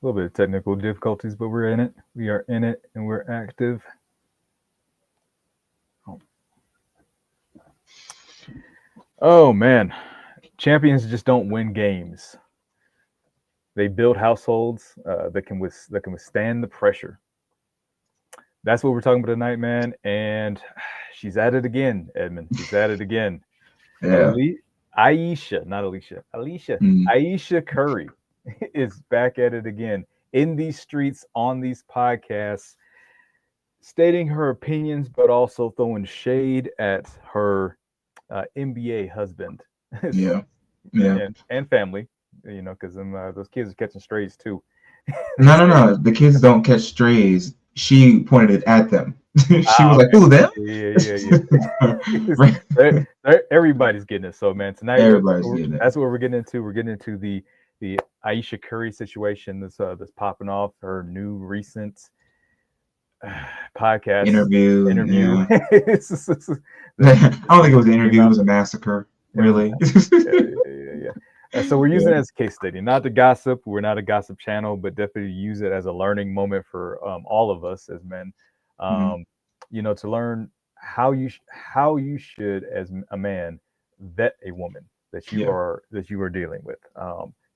little bit of technical difficulties, but we're in it. We are in it, and we're active. Oh, oh man, champions just don't win games. They build households that can withstand the pressure. That's what we're talking about tonight, man. And she's at it again, Edmund. She's at it again. Yeah. Ali- Aisha, not Alicia. Alicia. Mm. Ayesha Curry is back at it again in these streets on these podcasts, stating her opinions, but also throwing shade at her NBA husband Yeah. Yeah. and family. Because those kids are catching strays too. No, no, no. The kids don't catch strays. She pointed it at them. She was like, Okay. "Who them?" Yeah. Right. Everybody's getting it. So, man, tonight Everybody's getting it. that's what we're getting into. We're getting into the Ayesha Curry situation that's popping off. Her new recent podcast Interview. interview. Yeah. that I don't think it was an came interview. It out. was a massacre. It was Really. yeah. So we're using Yeah. it as a case study, not to gossip. We're not a gossip channel, but definitely use it as a learning moment for all of us as men. Mhm. Um, to learn how you should, as a man, vet a woman Yeah. that you are dealing with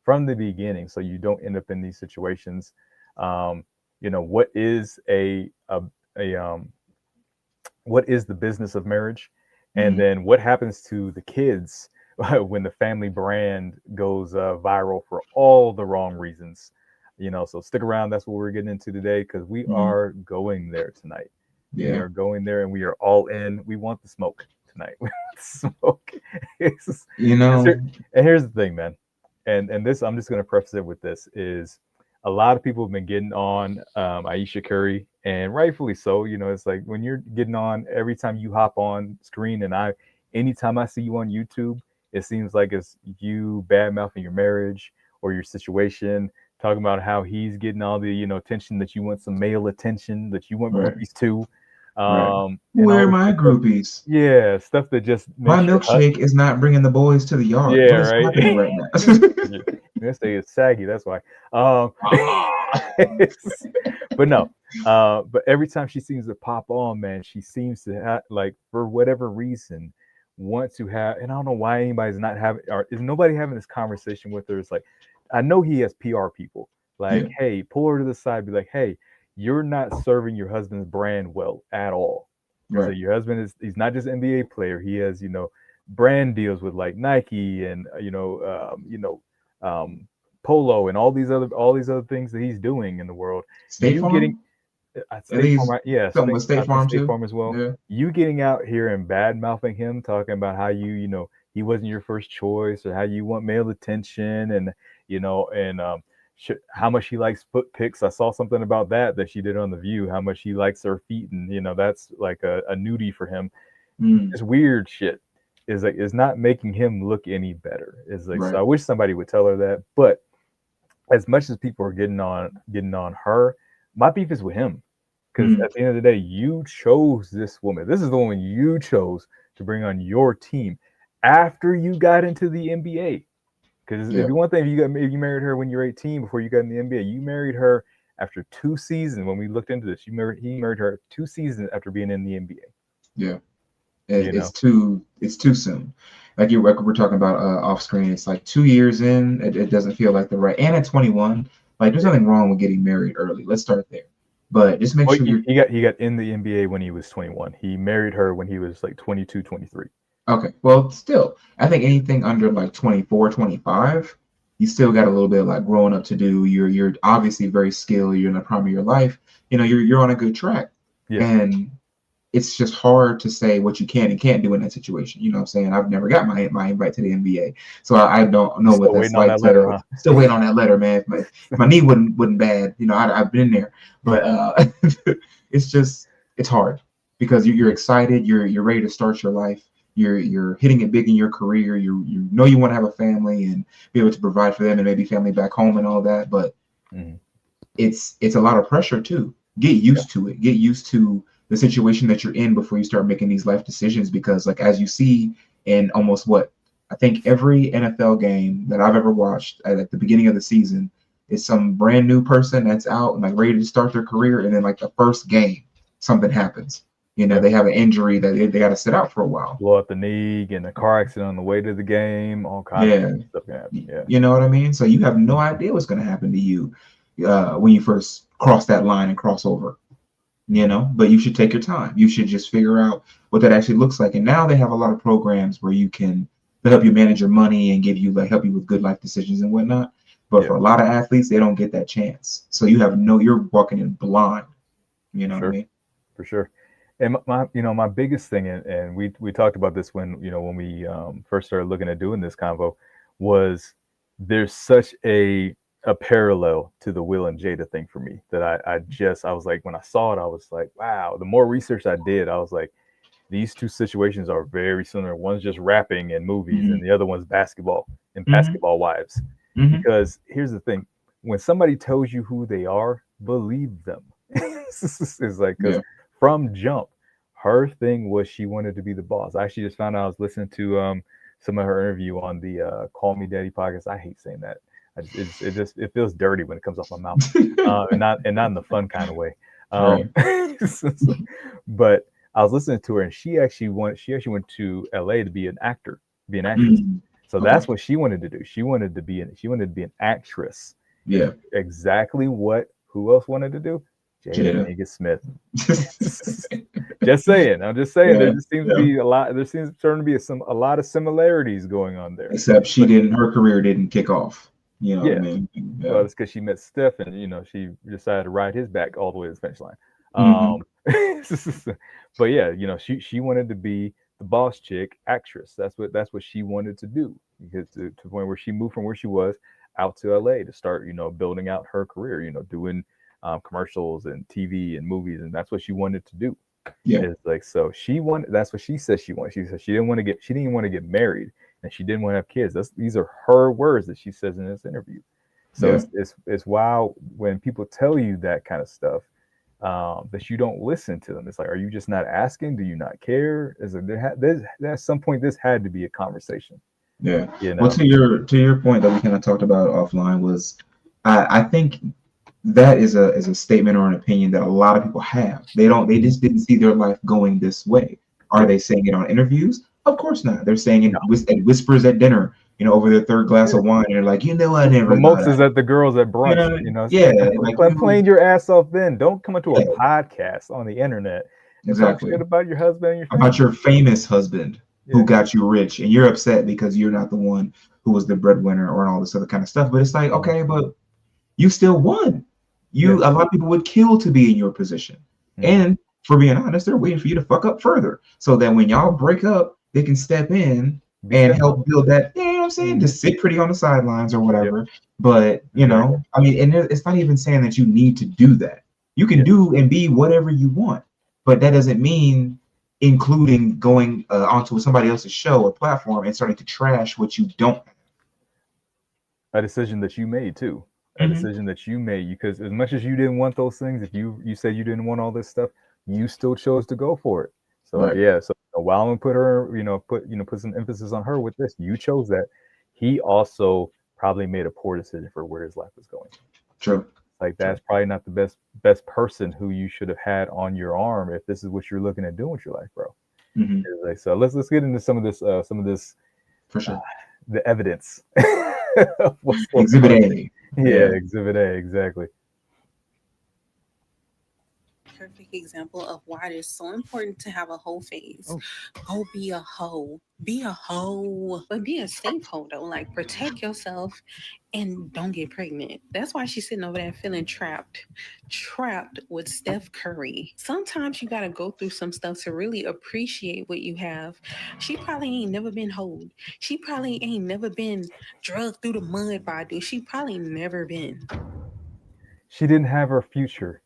from the beginning, so you don't end up in these situations. What is a what is the business of marriage, and Mhm. then what happens to the kids when the family brand goes viral for all the wrong reasons. So stick around. That's what we're getting into today because we Mhm. are going there tonight. We Yeah. are going there, and we are all in. We want the smoke tonight. We want the smoke. It's just- You it's know. here- and here's the thing, man. And this, I'm just going to preface it with this: is a lot of people have been getting on Ayesha Curry, and rightfully so. It's like when you're getting on every time you hop on screen, and anytime I see you on YouTube, it seems like it's you bad mouthing your marriage or your situation, talking about how he's getting all the attention that you want, some male attention that you want Right. groupies too, Right. and Where all are this my good stuff. groupies? Yeah, stuff that just My makes your hut. milkshake is not bringing the boys to the yard. Yeah, What is right. happening right now? This thing is saggy. That's why. Um, Ah. but no. But every time she seems to pop on, man, she seems to have, like, for whatever reason, want to have. And I don't know why anybody's not having, or is nobody having this conversation with her? It's like, I know he has PR people. Like, Yeah. hey, pull her to the side, be like, hey, you're not serving your husband's brand well at all. Because Right. your husband he's not just an NBA player. He has, brand deals with like Nike and um, Polo and all these other things that he's doing in the world. State You getting Farm? I think State Farm, he's right? Yeah, something with I State think Farm State too. Farm as well. Yeah. You getting out here and bad mouthing him, talking about how he wasn't your first choice, or how you want male attention, and how much he likes foot pics. I saw something about that she did on the View. How much he likes her feet, and that's like a nudie for him. Mm. This weird shit is not making him look any better. Is like, so Right. I wish somebody would tell her that. But as much as people are getting on her, my beef is with him. Because Mm. at the end of the day, you chose this woman. This is the woman you chose to bring on your team after you got into the NBA. Because it'd Yeah. be one thing if you married her when you were 18 before you got in the NBA. You married her after 2 seasons. When we looked into this, he married her 2 seasons after being in the NBA. Yeah. You It's know, too soon. Like we're talking about off screen. It's like 2 years in. It doesn't feel like the right. And at 21, like there's yeah. nothing wrong with getting married early. Let's start there. But just make Well, sure you're he got in the NBA when he was 21. He married her when he was like 22, 23. okay. Well, still, I think anything under like 24, 25, you still got a little bit of like growing up to do. You're obviously very skilled. You're in the prime of your life. You're on a good track. Yeah. And it's just hard to say what you can and can't do in that situation. You know what I'm saying? I've never got my invite to the NBA, so I don't know what Still that's waiting on like that letter, to huh? still waiting on that letter, man. If my knee wouldn't bad, I've been there, but it's hard because you're Yeah. excited, you're ready to start your life. You're hitting it big in your career. You know you want to have a family and be able to provide for them and maybe family back home and all that, but Mhm. it's a lot of pressure too. Get Yeah. used to it. Get used to the situation that you're in before you start making these life decisions. Because, like, as you see in almost what I think every NFL game that I've ever watched at the beginning of the season, is some brand new person that's out and like ready to start their career, and then like the first game, something happens. You know, Yep. they have an injury that they got to sit out for a while. Blow out the knee, get in a car accident on the way to the game, all kinds Yeah, of stuff can happen. Yeah. you know what I mean? So you have no idea what's going to happen to you when you first cross that line and cross over, you know, but you should take your time. You should just figure out what that actually looks like. And now they have a lot of programs where you can help you manage your money and give you like help you with good life decisions and whatnot. But for a lot of athletes, they don't get that chance. So you're walking in blind. You know what I mean? For sure. And my biggest thing, and we talked about this when we first started looking at doing this convo, was there's such a parallel to the Will and Jada thing for me that I was like, when I saw it, I was like, wow. The more research I did, I was like, these two situations are very similar. One's just rapping and movies, and the other one's basketball and basketball wives. Because here's the thing: when somebody tells you who they are, believe them. It's like, because from jump, her thing was she wanted to be the boss. I actually just found out I was listening to some of her interview on the Call Me Daddy podcast. I hate saying that. It feels dirty when it comes off my mouth, and not in the fun kind of way. But I was listening to her, and she actually went to LA to be an actress. So that's what she wanted to do. She wanted to be an actress. Yeah. Exactly what who else wanted to do? Jada Pinkett Smith. Just saying. I'm just saying. There just seems to be a lot. There seems starting to be a lot of similarities going on there. Except her career didn't kick off. You know what I mean? Yeah. Well, it's because she met Steph, and she decided to ride his back all the way to the finish line. But yeah, she wanted to be the boss chick actress. That's what she wanted to do, because to the point where she moved from where she was out to LA to start building out her career. Doing commercials and TV and movies, and that's what she wanted to do. Yeah, it's like, so she wanted. That's what she said she wanted. She said she didn't even want to get married, and she didn't want to have kids. These are her words that she says in this interview. So it's wild when people tell you that kind of stuff, that you don't listen to them. It's like, are you just not asking? Do you not care? Is there at some point this had to be a conversation? Yeah. Well, to your point that we kind of talked about offline was, I think that is a statement or an opinion that a lot of people have. They just didn't see their life going this way. Are they saying it on interviews? Of course not. They're saying it at whispers at dinner, over their third glass of wine, and they're like, I never. Mimosas at the girls at brunch. Playing your ass off. Then don't come into a podcast on the internet. Exactly. Talk shit about your husband and your about your famous husband who got you rich, and you're upset because you're not the one who was the breadwinner or all this other kind of stuff. But it's like, okay, but you still won. A lot of people would kill to be in your position. And for being honest, they're waiting for you to fuck up further, so that when y'all break up, they can step in and help build that. You know what I'm saying? Just sit pretty on the sidelines or whatever. But I mean, and it's not even saying that you need to do that. You can do and be whatever you want, but that doesn't mean including going onto somebody else's show or platform and starting to trash what you don't have. A decision that you made too. A decision that you made, because as much as you didn't want those things, if you said you didn't want all this stuff, you still chose to go for it. So so while I'm gonna put her, put some emphasis on her with this, you chose that. He also probably made a poor decision for where his life was going. True. Like, that's probably not the best person who you should have had on your arm if this is what you're looking at doing with your life, bro. Like, so let's get into some of this for sure. The evidence. Exhibit A. Yeah, Exhibit A, exactly. Perfect example of why it is so important to have a whole phase. Go be a hoe. Be a hoe. But be a safe hoe, though. Like, protect yourself and don't get pregnant. That's why she's sitting over there feeling trapped with Steph Curry. Sometimes you gotta go through some stuff to really appreciate what you have. She probably ain't never been hoed. She probably ain't never been drugged through the mud by a dude. She probably never been. She didn't have her future.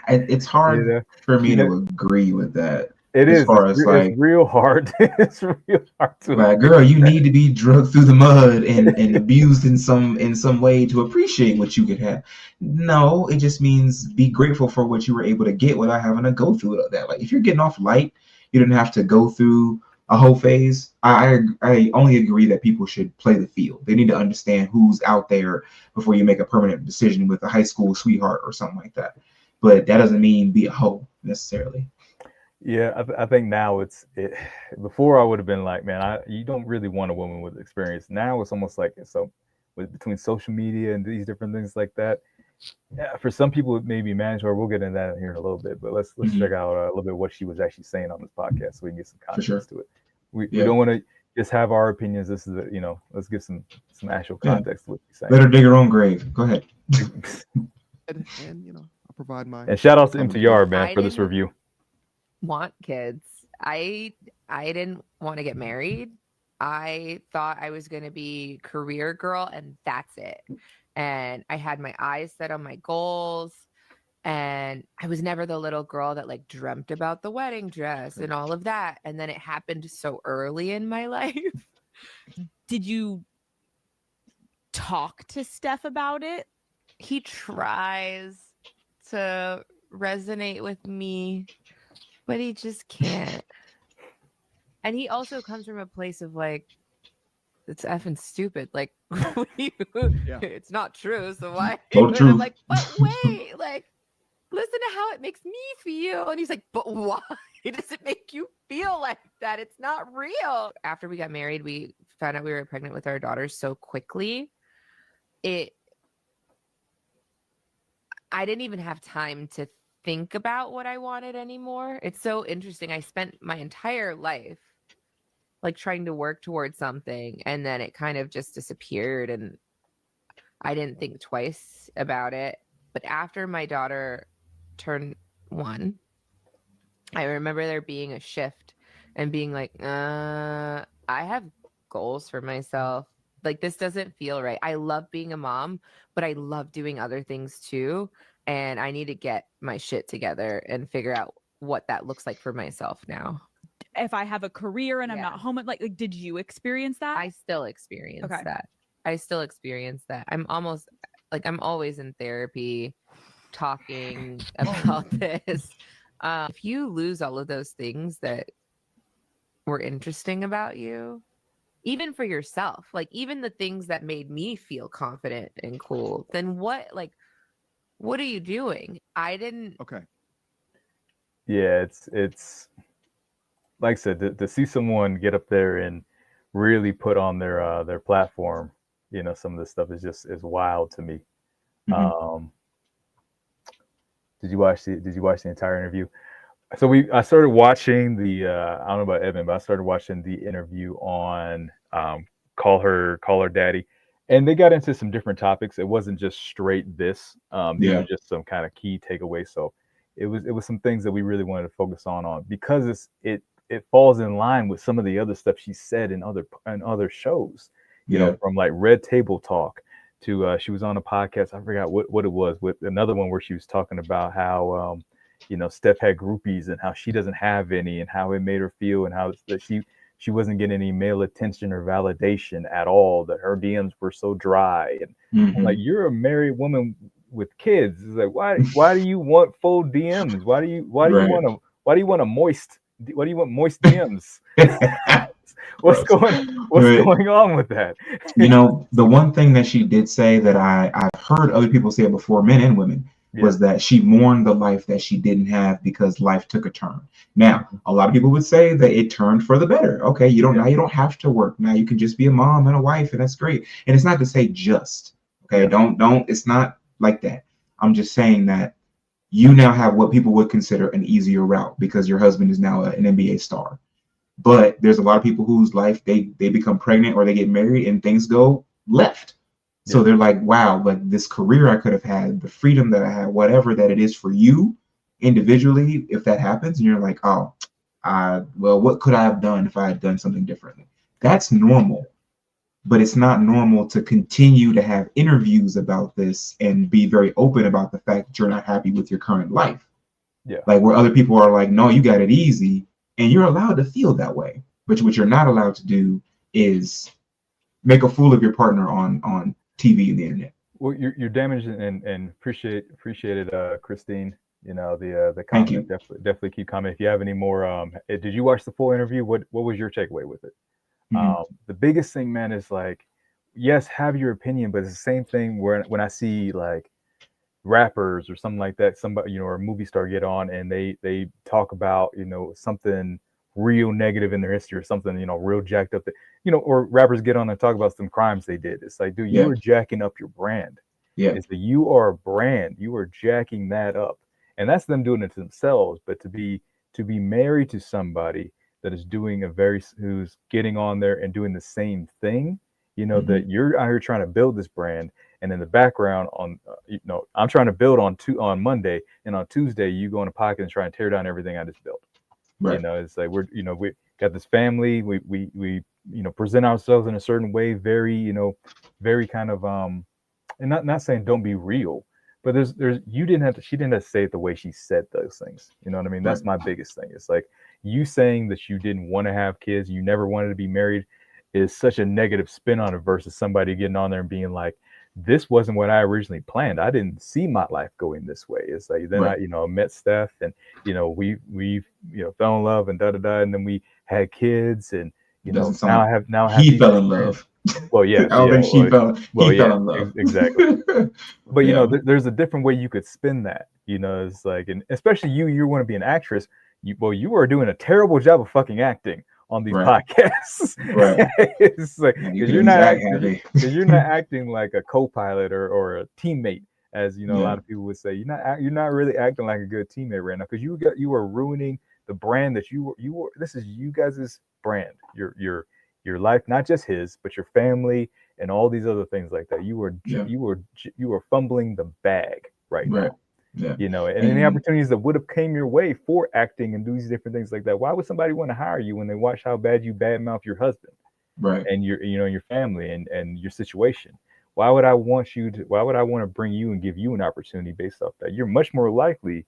It's hard for me to agree with that. It's real hard. It's real hard to. Like, girl, you need to be drugged through the mud and abused in some way to appreciate what you could have. No, it just means be grateful for what you were able to get without having to go through that. Like, if you're getting off light, you didn't have to go through a whole phase, I only agree that people should play the field. They need to understand who's out there before you make a permanent decision with a high school sweetheart or something like that. But that doesn't mean be a hoe necessarily. Yeah, I think now before I would have been like, man, you don't really want a woman with experience. Now it's almost like so between social media and these different things like that. Yeah, for some people it may be mandatory. We'll get into that here in a little bit, but let's check out a little bit what she was actually saying on this podcast so we can get some For sure. context to it. We don't want to just have our opinions. This is let's give some actual context to what she's saying. Let her dig her own grave. Go ahead. And I'll provide my. And shout out to MTR, man, for this review. Want kids. I didn't want to get married. I thought I was going to be career girl and that's it. And I had my eyes set on my goals, and I was never the little girl that like dreamt about the wedding dress and all of that. And then it happened so early in my life. Did you talk to Steph about it? He tries to resonate with me, but he just can't. And he also comes from a place of like, it's effing stupid. Like, it's not true. So why? So true. I'm like, but wait, like, listen to how it makes me feel. And he's like, but why does it make you feel like that? It's not real. After we got married, we found out we were pregnant with our daughter so quickly. I didn't even have time to think about what I wanted anymore. It's so interesting. I spent my entire life like trying to work towards something, and then it kind of just disappeared, and I didn't think twice about it. But after my daughter turned 1, I remember there being a shift and being like, I have goals for myself. Like, this doesn't feel right. I love being a mom, but I love doing other things too. And I need to get my shit together and figure out what that looks like for myself now. If I have a career and I'm not home, like did you experience that? I still experience that. I still experience that. I'm always in therapy talking about this. If you lose all of those things that were interesting about you, even for yourself, like even the things that made me feel confident and cool, then what are you doing? I didn't. Okay. Yeah, it's like I said, to see someone get up there and really put on their platform, some of this stuff is wild to me. Did you watch the entire interview? So I started watching I don't know about Evan, but I started watching the interview on Call Her Daddy, and they got into some different topics. It wasn't just straight this. These were just some kind of key takeaways. So it was some things that we really wanted to focus on because it falls in line with some of the other stuff she said in other shows. From like Red Table Talk to she was on a podcast. I forgot what it was, with another one where she was talking about how Steph had groupies and how she doesn't have any, and how it made her feel, and how that she wasn't getting any male attention or validation at all, that her DMs were so dry. And I'm like, you're a married woman with kids. It's like, why do you want full DMs? Why do you want moist DMs? What's going on with that? The one thing that she did say that I've heard other people say it before, men and women, was that she mourned the life that she didn't have because life took a turn. Now, a lot of people would say that it turned for the better. Okay, now you don't have to work. Now you can just be a mom and a wife, and that's great. And it's not to say just. Okay, don't. It's not like that. I'm just saying that you now have what people would consider an easier route because your husband is now an NBA star. But there's a lot of people whose life they become pregnant or they get married and things go left. So they're like, wow, like this career I could have had, the freedom that I had, whatever that it is for you individually, if that happens, and you're like, well, what could I have done if I had done something differently? That's normal. But it's not normal to continue to have interviews about this and be very open about the fact that you're not happy with your current life. Yeah. Like where other people are like, no, you got it easy. And you're allowed to feel that way. But what you're not allowed to do is make a fool of your partner on TV and the internet. Well, you're damaged, and appreciate it, Christine. The Thank comment, definitely keep commenting. If you have any more, did you watch the full interview? What was your takeaway with it? The biggest thing, man, is like, yes, have your opinion, but it's the same thing where when I see like rappers or something like that, somebody, or a movie star get on and they talk about, something real negative in their history or something, real jacked up that, or rappers get on and talk about some crimes they did. It's like, dude, you are jacking up your brand. Yeah. It's that you are a brand. You are jacking that up. And that's them doing it to themselves. But to be married to somebody that is doing who's getting on there and doing the same thing, that you're out here trying to build this brand, and in the background I'm trying to build on Monday, and on Tuesday you go in a pocket and try and tear down everything I just built. Right. It's like we got this family, we present ourselves in a certain way, very very kind of and not saying don't be real, but she didn't have to say it the way she said those things. You know what I mean? That's my biggest thing. It's like, you saying that you didn't want to have kids, you never wanted to be married, is such a negative spin on it versus somebody getting on there and being like, this wasn't what I originally planned. I didn't see my life going this way. It's like, then I met Steph, and we fell in love, and and then we had kids, and now he fell in love. Well, yeah, I don't think she fell. He fell in love. Exactly. But there's a different way you could spin that. It's like, and especially you want to be an actress. You are doing a terrible job of fucking acting on these podcasts. Right. It's like, because you're not acting like a co-pilot or a teammate, as a lot of people would say. You're not really acting like a good teammate right now, because you are ruining the brand that you were. This is you guys' brand. Your life, not just his, but your family and all these other things like that. You are fumbling the bag right now. Yeah. And any opportunities that would have came your way for acting and do these different things like that, why would somebody want to hire you when they watch how bad you badmouth your husband, right, and your family and your situation? Why would I want to bring you and give you an opportunity based off that? You're much more likely,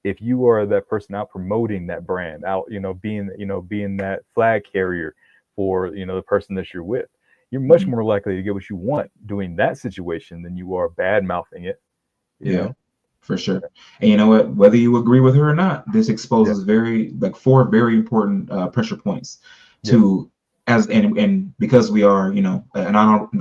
if you are that person out promoting that brand, out being that flag carrier for the person that you're with, you're much more likely to get what you want doing that situation than you are bad mouthing it. You know? For sure. And you know what? Whether you agree with her or not, this exposes four very important pressure points to and because we are an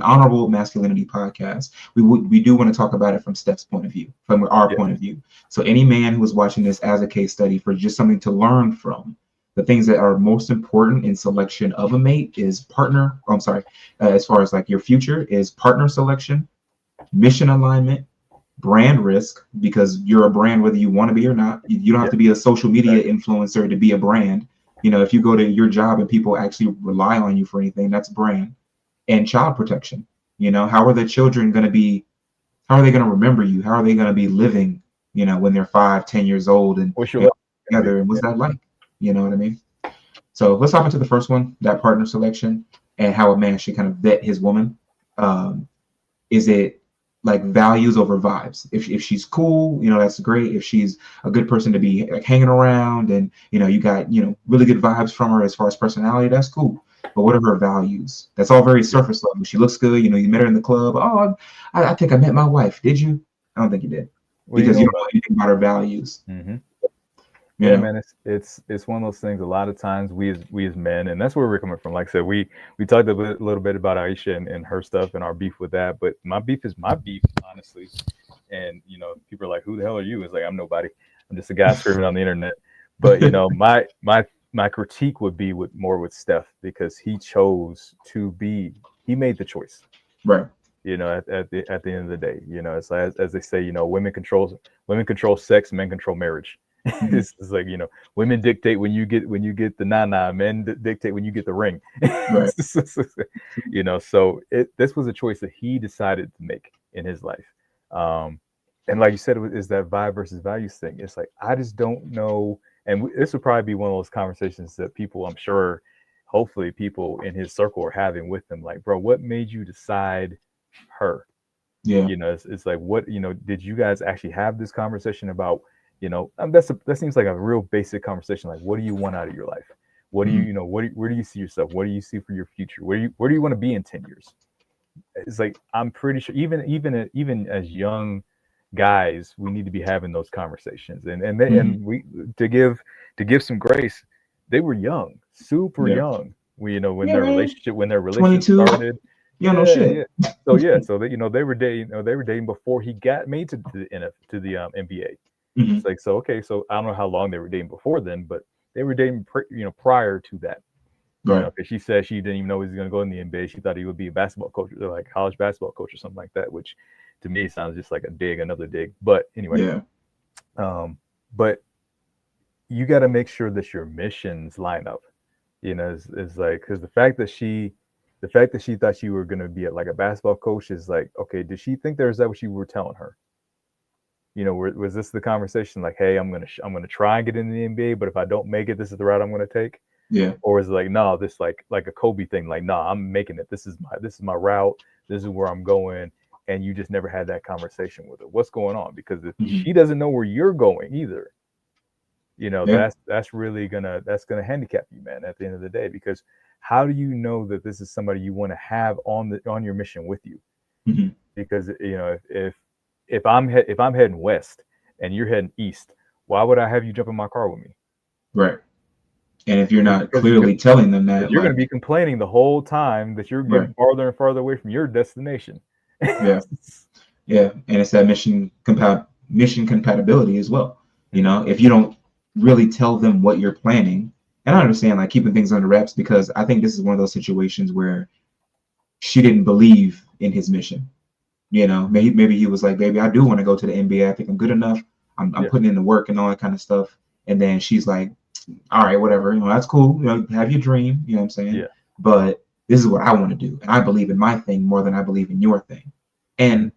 honorable masculinity podcast, we do want to talk about it from Steph's point of view, from our point of view. So any man who is watching this as a case study for just something to learn from, the things that are most important in selection of a mate is partner. As far as like your future, is partner selection, mission alignment, brand risk, because you're a brand whether you want to be or not. You don't have to be a social media influencer to be a brand. If you go to your job and people actually rely on you for anything, that's brand. And child protection. How are the children going to be? How are they going to remember you? How are they going to be living? When they're 5-10 years old and together, and what's that like? You know what I mean? So let's hop into the first one, that partner selection, and how a man should kind of vet his woman. Is it like values over vibes? If she's cool, that's great. If she's a good person to be like hanging around, and you got really good vibes from her as far as personality, that's cool. But what are her values? That's all very surface level. She looks good. You met her in the club. Oh, I think I met my wife. Did you? I don't think you did, because you don't know anything about her values. Mm-hmm. Yeah, man, it's one of those things. A lot of times we as men, and that's where we're coming from. Like I said, we talked a little bit about Ayesha and her stuff and our beef with that. But my beef is my beef, honestly. And people are like, "Who the hell are you?" It's like, I'm nobody. I'm just a guy screaming on the internet. But my critique would be with Steph, because he chose to be. He made the choice. Right. At the end of the day, it's like, as they say, women control sex, men control marriage. It's like, women dictate when you get the nana, men dictate when you get the ring. Right. So this was a choice that he decided to make in his life. And like you said, is that vibe versus values thing. It's like, I just don't know. And this would probably be one of those conversations that people, I'm sure, hopefully people in his circle are having with him. Like, bro, what made you decide her? Yeah. It's like, what, did you guys actually have this conversation about, that seems like a real basic conversation. Like, what do you want out of your life? What do you, where do you see yourself? What do you see for your future? Where do you want to be in 10 years? It's like, I'm pretty sure even as young guys, we need to be having those conversations. And we to give some grace, they were young, super young. When their relationship 22. started. Yeah, no shit. So they were dating before he got made to the NBA. Mhm. It's like, so okay, so I don't know how long they were dating before then, but they were dating prior to that. Right. Because she said she didn't even know he was going to go in the NBA. She thought he would be a basketball coach, or like college basketball coach or something like that, which to me sounds just like another dig. But anyway, but you got to make sure that your missions line up. Is like, because the fact that she thought you were going to be like a basketball coach is like, okay, did she think that what you were telling her? Was this the conversation like, hey, I'm gonna try and get into the NBA, but if I don't make it, this is the route I'm going to take? Yeah. Or is it like, no, this like a Kobe thing, like, no, I'm making it. This is my route. This is where I'm going. And you just never had that conversation with her. What's going on? Because if she doesn't know where you're going either, that's really gonna handicap you, man, at the end of the day. Because how do you know that this is somebody you want to have on your mission with you? Mm-hmm. Because if I'm heading west and you're heading east, why would I have you jump in my car with me? Right. And if you're not clearly telling them that, you're going to be complaining the whole time that you're getting farther and farther away from your destination. Yeah. And it's that mission compatibility as well. If you don't really tell them what you're planning, and I understand like keeping things under wraps, because I think this is one of those situations where she didn't believe in his mission. Maybe he was like, baby, I do want to go to the NBA. I think I'm good enough. I'm putting in the work and all that kind of stuff. And then she's like, all right, whatever, that's cool. Have your dream, you know what I'm saying? Yeah. But this is what I want to do. And I believe in my thing more than I believe in your thing. And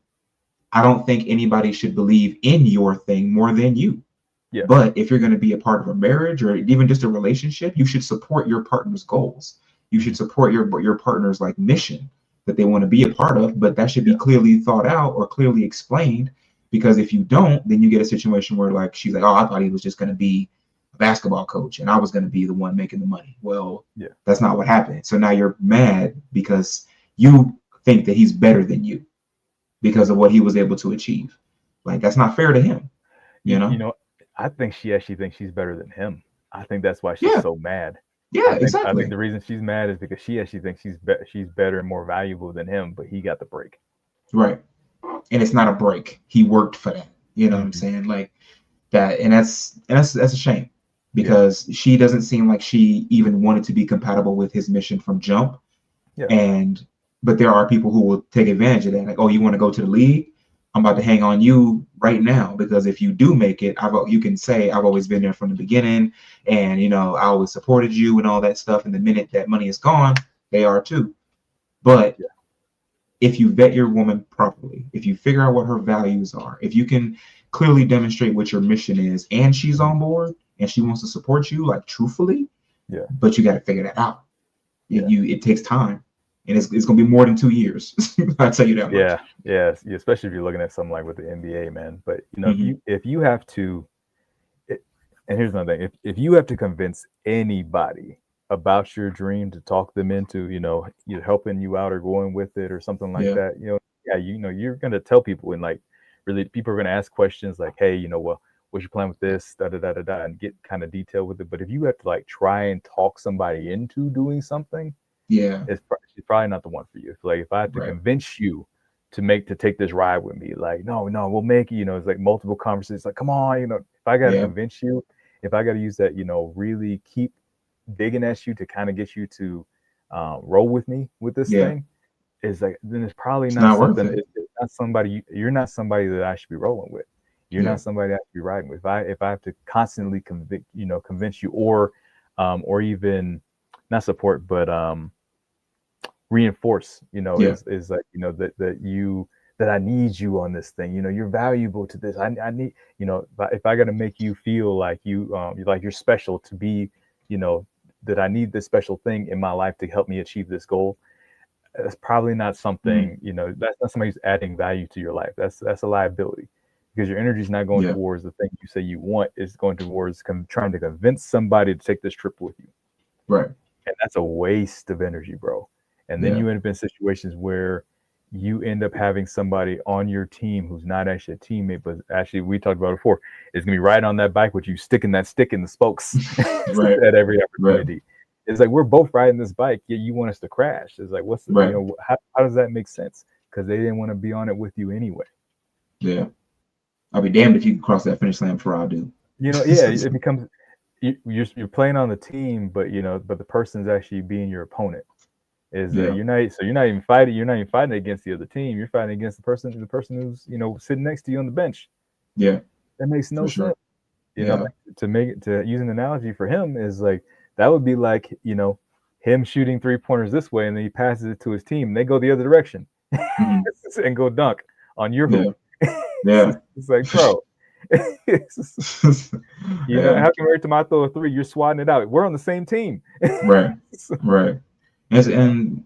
I don't think anybody should believe in your thing more than you. Yeah. But if you're going to be a part of a marriage or even just a relationship, you should support your partner's goals. You should support your partner's like mission that they want to be a part of, but that should be clearly thought out or clearly explained. Because if you don't, then you get a situation where like she's like, oh, I thought he was just going to be basketball coach and I was going to be the one making the money. Well, that's not what happened. So now you're mad because you think that he's better than you because of what he was able to achieve. Like, that's not fair to him. I think she actually thinks she's better than him. I think that's why she's so mad. Exactly. I think the reason she's mad is because she actually thinks she's better and more valuable than him, but he got the break. Right. And it's not a break. He worked for that. You know what I'm saying? Like that, and that's a shame. Because she doesn't seem like she even wanted to be compatible with his mission from jump. But there are people who will take advantage of that. Like, oh, you want to go to the league? I'm about to hang on you right now, because if you do make it, you can say I've always been there from the beginning, and I always supported you and all that stuff. And the minute that money is gone, they are too. But if you vet your woman properly, if you figure out what her values are, if you can clearly demonstrate what your mission is, and she's on board and she wants to support you, like truthfully, but you got to figure that out. It takes time, and it's going to be more than 2 years. I'll tell you that much. Yeah, especially if you're looking at something like with the NBA, man. But if you have to, and here's another thing: if you have to convince anybody about your dream to talk them into, either helping you out or going with it or something like that, you're going to tell people, and like really, people are going to ask questions like, hey, what's your plan with this, and get kind of detailed with it. But if you have to like try and talk somebody into doing something, it's probably not the one for you. Like if I have to convince you to take this ride with me, like no, we'll make it. It's like multiple conversations. Like, come on, if I got to convince you, if I got to use that, really keep digging at you to kind of get you to roll with me with this thing, is like, then it's probably not something. It's not somebody. You're not somebody that I should be rolling with. You're not somebody I should be riding with. If I have to constantly convince you, or even not support, but reinforce, is like, that I need you on this thing. You're valuable to this. I need, if I got to make you feel like you're special to be, that I need this special thing in my life to help me achieve this goal. That's probably not something, that's not somebody who's adding value to your life. That's a liability. Because your energy is not going towards the thing you say you want. It's going towards trying to convince somebody to take this trip with you. Right. And that's a waste of energy, bro. And then you end up in situations where you end up having somebody on your team who's not actually a teammate, but actually, we talked about it before, is going to be riding on that bike with you, sticking that stick in the spokes Right. at every Right. opportunity. It's like, we're both riding this bike, yet you want us to crash. It's like, what's the, Right. you know, how does that make sense? Because they didn't want to be on it with you anyway. Yeah. I'll be damned if you can cross that finish line before I do. You know, yeah, it becomes, you're playing on the team, but you know, but the person's actually being your opponent. Is that Yeah. you're not even fighting against the other team. You're fighting against the person who's, you know, sitting next to you on the bench. Yeah. That makes no For sure. sense. You know, Yeah. to use an analogy for him is like, that would be like, you know, him shooting 3-pointers this way and then he passes it to his team and they go the other direction Mhm. and go dunk on your Yeah. hoop. Yeah. It's like, bro, you know, Yeah. how come every time I throw a three, you're swatting it out? We're on the same team. Right. Right. And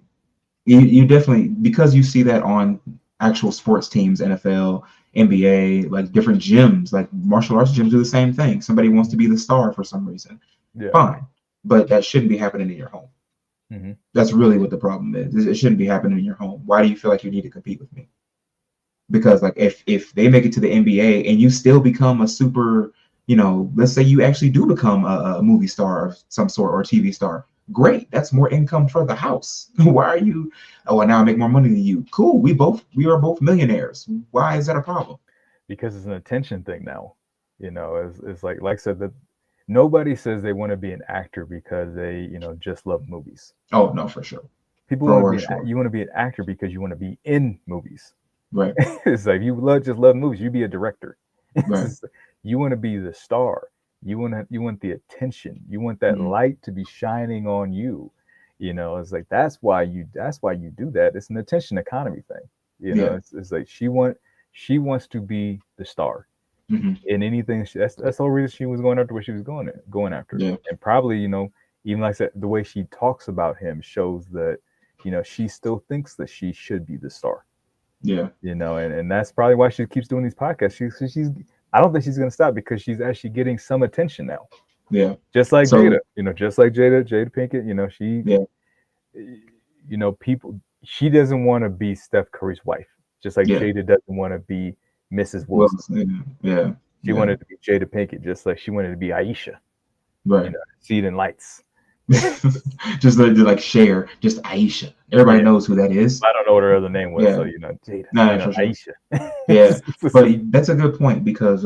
you definitely, because you see that on actual sports teams, NFL, NBA, like different gyms, like martial arts gyms do the same thing. Somebody wants to be the star for some reason. Yeah. Fine. But that shouldn't be happening in your home. Mhm. That's really what the problem is. It shouldn't be happening in your home. Why do you feel like you need to compete with me? Because like if they make it to the NBA and you still become a super, you know, let's say you actually do become a movie star of some sort or a TV star, great. That's more income for the house. Why are you? Oh, and now I make more money than you. Cool. We are both millionaires. Why is that a problem? Because it's an attention thing now. You know, it's like I said, that nobody says they want to be an actor because they, you know, just love movies. Oh no, for sure. People want to For be sure. you want to be an actor because you want to be in movies. Right. It's like, you just love movies, you be a director. Right. You want to be the star. You want the attention. You want that Mhm. light to be shining on you. You know, it's like, that's why you do that. It's an attention economy thing. You know, Yeah. it's like she wants to be the star Mhm. in anything. That's the whole reason she was going after what she was going after. Yeah. And probably, you know, even like I said, the way she talks about him shows that, you know, she still thinks that she should be the star. Yeah. You know, and that's probably why she keeps doing these podcasts. She's I don't think she's gonna stop because she's actually getting some attention now. Yeah. Just like So Jada, you know, Jada Pinkett, you know, yeah. you know, people, she doesn't want to be Steph Curry's wife, just like Yeah. Jada doesn't want to be Mrs. Well, Wilson. yeah. She Yeah. wanted to be Jada Pinkett, just like she wanted to be Ayesha, you Right. know, Seed and Lights. Just like share, just Ayesha. Everybody Yeah. knows who that is. I don't know what her other name was, Yeah. so, you know, Jada, No, you know, for sure. Ayesha. Yeah, but that's a good point because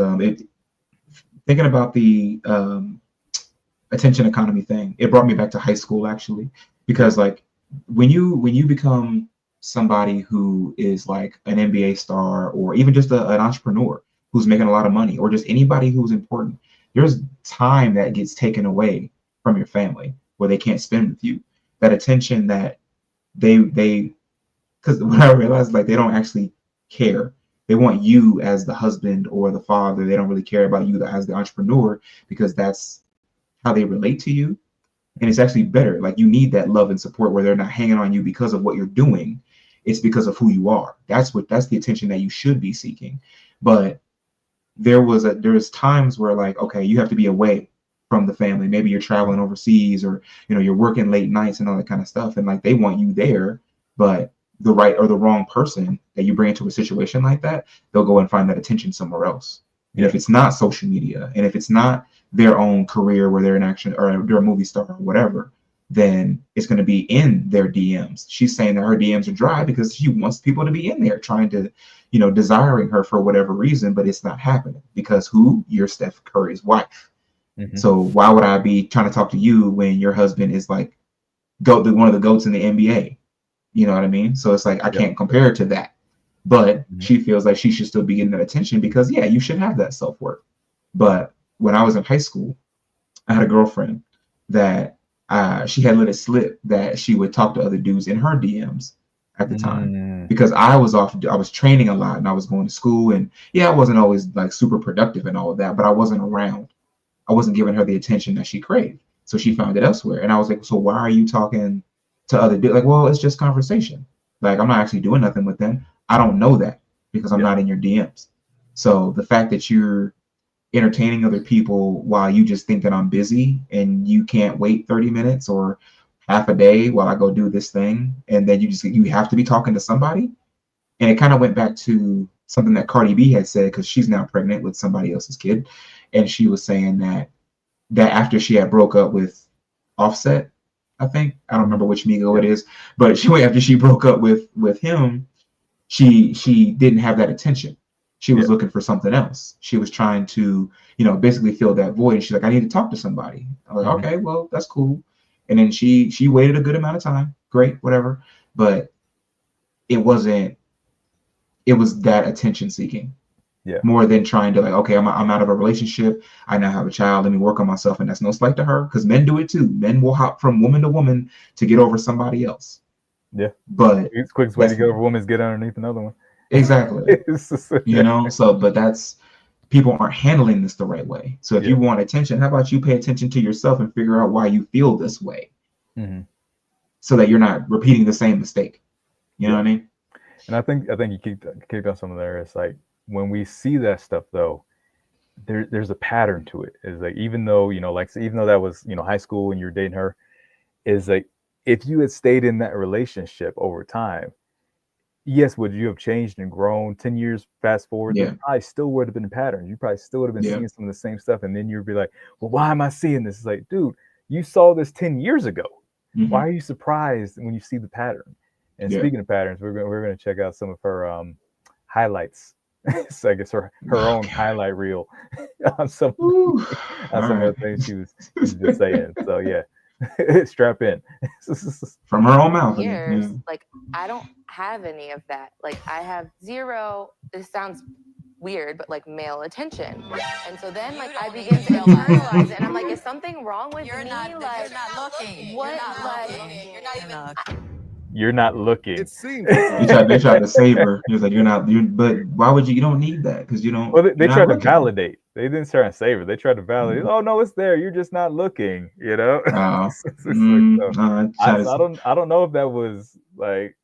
thinking about the attention economy thing, it brought me back to high school actually, because like when you become somebody who is like an NBA star or even just an entrepreneur who's making a lot of money or just anybody who's important, there's time that gets taken away from your family where they can't spend with you. That attention that they because what I realized, like, they don't actually care. They want you as the husband or the father. They don't really care about you as the entrepreneur because that's how they relate to you. And it's actually better. Like, you need that love and support where they're not hanging on you because of what you're doing. It's because of who you are. That's the attention that you should be seeking. But there's times where, like, okay, you have to be away from the family. Maybe you're traveling overseas or, you know, you're working late nights and all that kind of stuff. And like, they want you there, but the right or the wrong person that you bring into a situation like that, they'll go and find that attention somewhere else. And if it's not social media, and if it's not their own career where they're in action or they're a movie star or whatever, then it's going to be in their DMs. She's saying that her DMs are dry because she wants people to be in there trying to, you know, desiring her for whatever reason, but it's not happening because who? You're Steph Curry's wife. Mhm. So why would I be trying to talk to you when your husband is like one of the GOATs in the NBA? You know what I mean? So it's like, I can't compare it to that. But she feels like she should still be getting that attention because, yeah, you should have that self-worth. But when I was in high school, I had a girlfriend that she had let it slip that she would talk to other dudes in her DMs at the time because I was training a lot and I was going to school, and yeah, I wasn't always like super productive and all of that, but I wasn't around. I wasn't giving her the attention that she craved. So she found it elsewhere. And I was like, so why are you talking to other dudes? Like, well, it's just conversation. Like, I'm not actually doing nothing with them. I don't know that because I'm not in your DMs. So the fact that you're entertaining other people while you just think that I'm busy and you can't wait 30 minutes or half a day while I go do this thing, and then you have to be talking to somebody, And it kind of went back to something that Cardi B had said, because she's now pregnant with somebody else's kid. And she was saying that after she had broke up with Offset, I think, I don't remember which Migo it is, but after she broke up with him, she didn't have that attention. She was looking for something else. She was trying to, basically fill that void. And she's like, I need to talk to somebody. I'm like, okay, well, that's cool. And then she waited a good amount of time. Great, whatever. But it was that attention seeking. Yeah. More than trying to like, okay, I'm out of a relationship. I now have a child. Let me work on myself. And that's no slight to her, because men do it too. Men will hop from woman to woman to get over somebody else. Yeah. But it's quickest way to get over women is get underneath another one. Exactly. But that's, people aren't handling this the right way. So if you want attention, how about you pay attention to yourself and figure out why you feel this way, so that you're not repeating the same mistake. You know what I mean? And I think you kicked on some of there. It's like, when we see that stuff though, there's a pattern to it. Is like, even though that was high school and you're dating her, is like, if you had stayed in that relationship over time, yes, would you have changed and grown? 10 years fast forward, there probably still would have been patterns. You probably still would have been seeing some of the same stuff, and then you'd be like, well, why am I seeing this? It's like, dude, you saw this 10 years ago. Why are you surprised when you see the pattern? And speaking of patterns, we're gonna check out some of her highlights. So I guess her own highlight reel on some of the things she was just saying. So yeah, strap in. From her own mouth. Years, like, I don't have any of that. Like, I have zero, this sounds weird, but like male attention. And so then like I begin to internalize it, and I'm like, is something wrong with me? You're not looking. What? You're not even You're not looking. It seems they tried to save her. He was like, but why would you don't need that? Because you don't. Well, they tried to validate. They didn't try to save her. They tried to validate. Oh no, it's there. You're just not looking. I don't know if that was like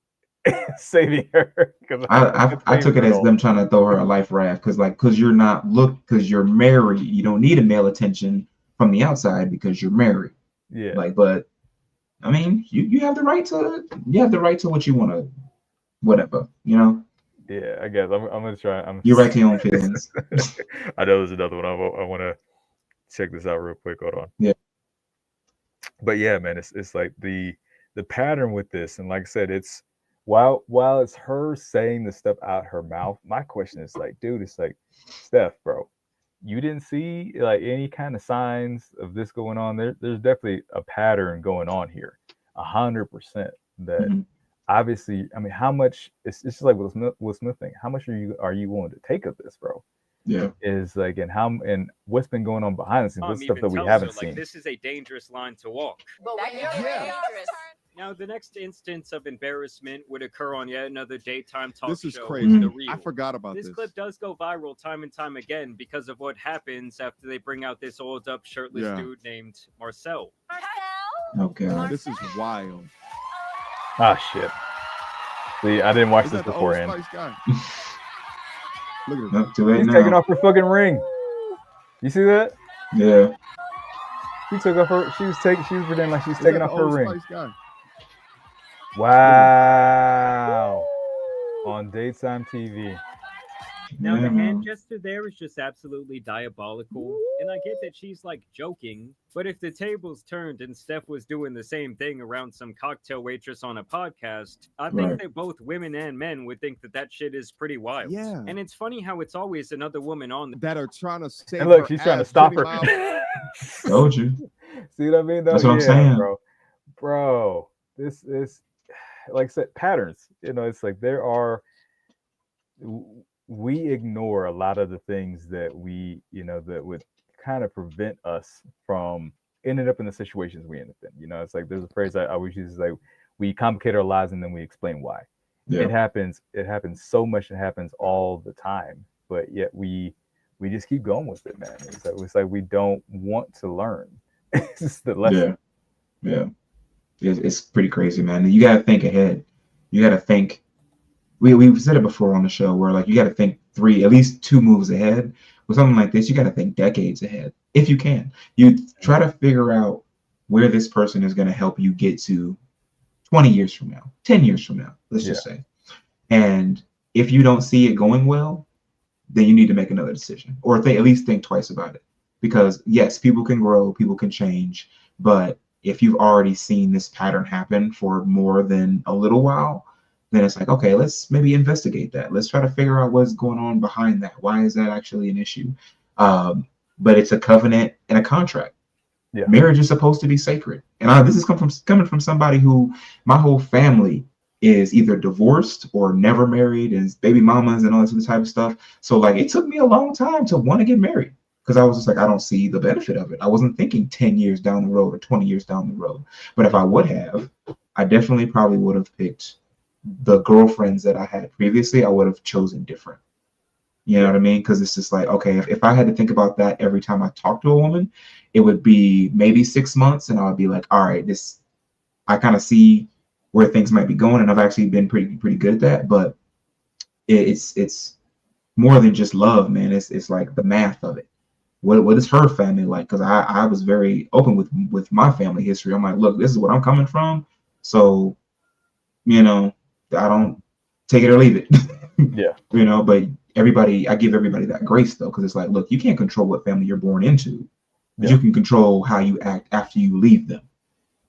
saving her. I took it as them trying to throw her a life raft, because you're not because you're married. You don't need a male attention from the outside because you're married. Yeah. But I mean, you have the right to what you want to, whatever, Yeah, I guess I'm gonna try. You're right to your own feelings. I know there's another one. I want to check this out real quick. Hold on. Yeah. But yeah, man, it's like the pattern with this, and like I said, it's while it's her saying the stuff out her mouth. My question is like, dude, it's like, Steph, bro, you didn't see like any kind of signs of this going on. There's definitely a pattern going on here, 100%. That obviously, I mean, how much? It's just like Will Smith thing. How much are you willing to take of this, bro? Yeah, is like, and what's been going on behind the scenes, what's stuff that we haven't seen. This is a dangerous line to walk. But when you're dangerous. Now, the next instance of embarrassment would occur on yet another daytime talk show. This is crazy. The Real. I forgot about this. This clip does go viral time and time again because of what happens after they bring out this old up shirtless dude named Marcel. Oh God, this is wild. Ah, shit. See, I didn't watch this beforehand. Look at him. He's taking off her fucking ring. You see that? Yeah. She took off her. She was pretending like she's taking off her ring. Guy. Wow. On daytime TV. Now, the hand gesture there is just absolutely diabolical. And I get that she's like joking, but if the tables turned and Steph was doing the same thing around some cocktail waitress on a podcast, I think that both women and men would think that shit is pretty wild. Yeah. And it's funny how it's always another woman on that are trying to save and look, her she's trying to ass, stop Jenny her. Miles. Told you. See what I mean? Though? That's what I'm saying, bro. This is, like I said, patterns. It's like we ignore a lot of the things that we, that would kind of prevent us from ending up in the situations we end up in. It's like there's a phrase I always use, is like, we complicate our lives and then we explain why. It happens so much. It happens all the time, but yet we just keep going with it, man. It's like we don't want to learn. It's just the lesson. Yeah. It's pretty crazy, man. You got to think ahead. You got to think. We've said it before on the show, where like you got to think at least 2 moves ahead. With something like this, you got to think decades ahead, if you can. You try to figure out where this person is going to help you get to 20 years from now, 10 years from now, let's just say. And if you don't see it going well, then you need to make another decision, or at least think twice about it. Because yes, people can grow, people can change, but if you've already seen this pattern happen for more than a little while, then it's like, okay, let's maybe investigate that. Let's try to figure out what's going on behind that. Why is that actually an issue? But it's a covenant and a contract. Yeah. Marriage is supposed to be sacred. And this is coming from somebody who, my whole family is either divorced or never married, and baby mamas and all this other type of stuff. So like, it took me a long time to want to get married, because I was just like, I don't see the benefit of it. I wasn't thinking 10 years down the road or 20 years down the road. But if I would have, I definitely probably would have picked the girlfriends that I had previously. I would have chosen different. You know what I mean? Because it's just like, okay, if I had to think about that every time I talk to a woman, it would be maybe 6 months, and I would be like, all right, I kind of see where things might be going, and I've actually been pretty good at that. But it's more than just love, man. It's like the math of it. What is her family like? Because I was very open with my family history. I'm like, look, this is what I'm coming from, so I don't take it or leave it. Yeah. But I give everybody that grace, though, because it's like, look, you can't control what family you're born into, but you can control how you act after you leave them.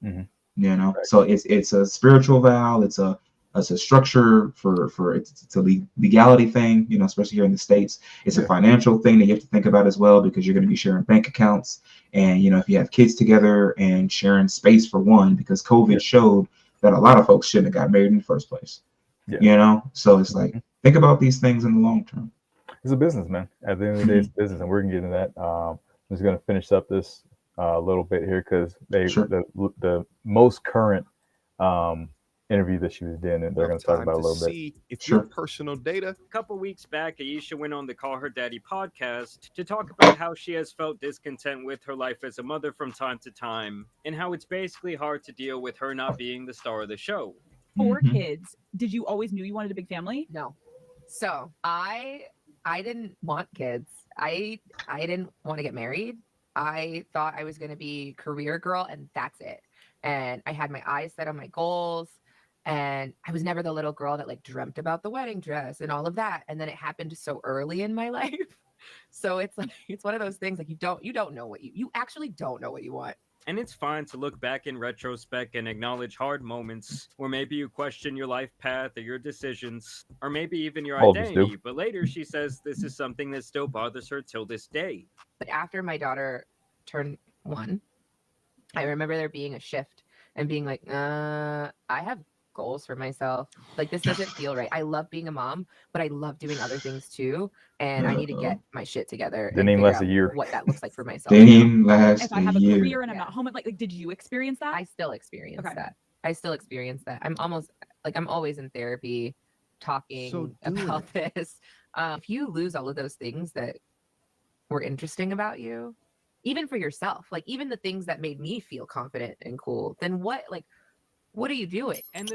Mm-hmm. So it's a spiritual vow. It's a structure for it's a legality thing, especially here in the States. It's a financial thing that you have to think about as well, because you're going to be sharing bank accounts, and if you have kids together, and sharing space for one, because COVID showed that a lot of folks shouldn't have got married in the first place. So it's like, think about these things in the long term. It's a business, man. At the end of the day, it's business, and we're gonna get into that. I'm just gonna finish up this a little bit here, because the most current interview that she was doing, and they're gonna talk about a little bit. If your personal data. A couple weeks back, Ayesha went on the Call Her Daddy podcast to talk about how she has felt discontent with her life as a mother from time to time, and how it's basically hard to deal with her not being the star of the show. 4 kids. Did you always knew you wanted a big family? No. So I didn't want kids. I didn't want to get married. I thought I was going to be career girl, and that's it. And I had my eyes set on my goals, and I was never the little girl that like dreamt about the wedding dress and all of that. And then it happened so early in my life. So it's like, it's one of those things, like you don't know what you actually don't know what you want. And it's fine to look back in retrospect and acknowledge hard moments where maybe you question your life path or your decisions, or maybe even your identity. But later she says this is something that still bothers her till this day. But after my daughter turned 1, I remember there being a shift and being like, I have goals for myself. Like, this doesn't feel right. I love being a mom, but I love doing other things too. And I need to get my shit together. Didn't even last a year. What that looks like for myself. If I have a career and I'm not home, like, did you experience that? I still experience that. I still experience that. I'm always in therapy talking about this. If you lose all of those things that were interesting about you, even for yourself, like even the things that made me feel confident and cool, then what are you doing? And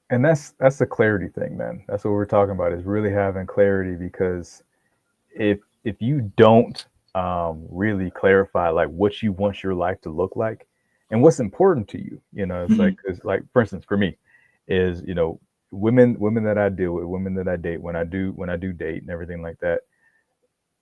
and that's the clarity thing, man. That's what we're talking about, is really having clarity, because if you don't really clarify like what you want your life to look like and what's important to you, it's like for instance, for me is, women that I deal with, women that I date, when I do date and everything like that,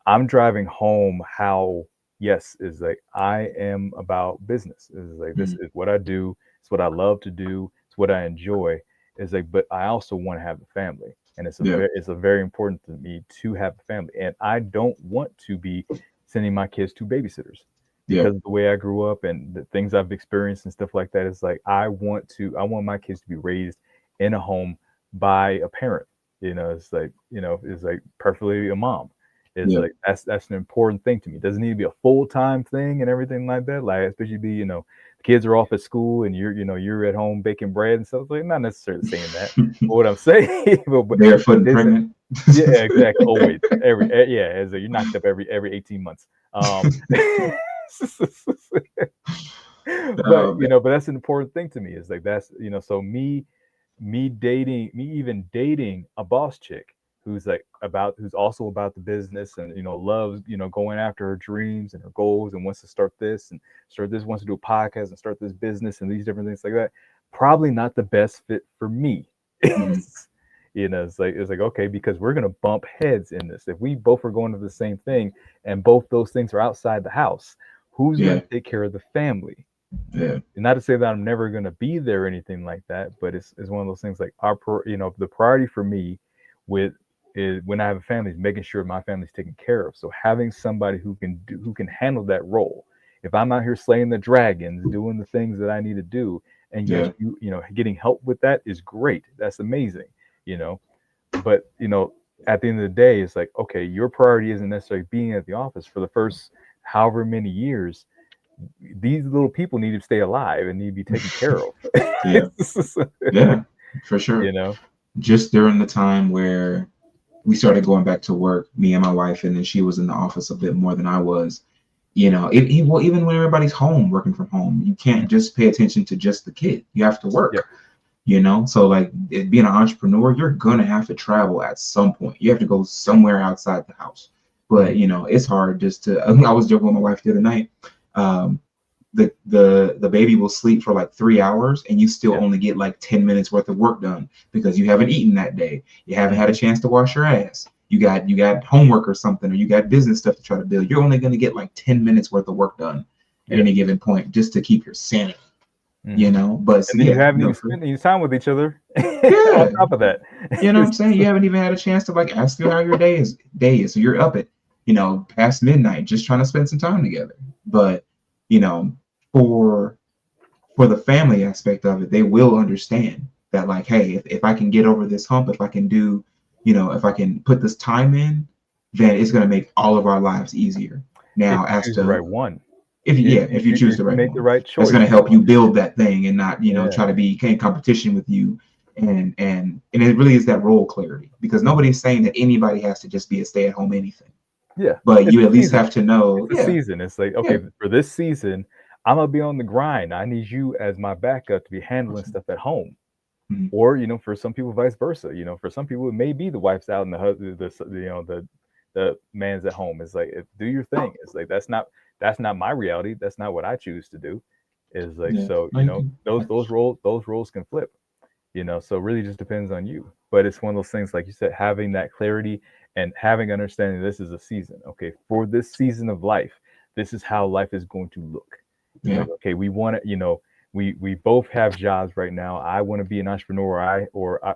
I'm driving home how, yes, is like, I am about business. It's like, this is what I do. It's what I love to do. It's what I enjoy. It's like, but I also want to have a family, and it's a very important to me to have a family. And I don't want to be sending my kids to babysitters because of the way I grew up and the things I've experienced and stuff like that. It's like, I want my kids to be raised in a home by a parent. It's like, it's like perfectly a mom. It's like, that's an important thing to me. It doesn't need to be a full-time thing and everything like that. Like, especially be, the kids are off at school and you're at home baking bread and stuff. Like, not necessarily saying that. But what I'm saying, but barefoot and pregnant. Yeah, exactly. Always. As you're knocked up every 18 months. But but that's an important thing to me. Is like, that's, so me even dating a boss chick who's also about the business and loves going after her dreams and her goals and wants to wants to do a podcast and start this business and these different things like that. Probably not the best fit for me. It's like, okay, because we're going to bump heads in this. If we both are going to the same thing and both those things are outside the house, who's going to take care of the family? Yeah. And not to say that I'm never going to be there or anything like that, but it's one of those things like the priority for me is when I have a family is making sure my family's taken care of. So having somebody who can handle that role. If I'm out here slaying the dragons, doing the things that I need to do, and yet getting help with that is great. That's amazing, But at the end of the day, it's like, okay, your priority isn't necessarily being at the office for the first however many years. These little people need to stay alive and need to be taken care of. Yeah, for sure. Just during the time where we started going back to work, me and my wife, and then she was in the office a bit more than I was. Even when everybody's home, working from home, you can't just pay attention to just the kid. You have to work. So like being an entrepreneur, you're gonna have to travel at some point. You have to go somewhere outside the house. But it's hard just to. I was joking with my wife the other night. The baby will sleep for like 3 hours and you still only get like 10 minutes worth of work done because you haven't eaten that day. You haven't had a chance to wash your ass. You got homework or something, or you got business stuff to try to build. You're only going to get like 10 minutes worth of work done at any given point just to keep your sanity. But and then you haven't even spent any time with each other. On top of that, you know what I'm saying? You haven't even had a chance to like ask you how your day is. So you're up at past midnight just trying to spend some time together. But for the family aspect of it, they will understand that like, hey, if I can get over this hump, if I can do, if I can put this time in, then it's going to make all of our lives easier. Now, as to the right one, if you choose the right make one, the right choice, that's going to help you build that thing and not try to be in competition with you. And it really is that role clarity, because nobody's saying that anybody has to just be a stay-at-home anything. Yeah, but you at least have to know the season. It's like, okay, for this season, I'm gonna be on the grind. I need you as my backup to be handling stuff at home. Or for some people, vice versa. For some people, it may be the wife's out and the husband, the man's at home. It's like, do your thing. It's like that's not my reality. That's not what I choose to do. Is like those roles can flip. So it really just depends on you. But it's one of those things, like you said, having that clarity and having understanding this is a season. Okay, for this season of life, this is how life is going to look. Like, okay, we want to, we both have jobs right now. I want to be an entrepreneur,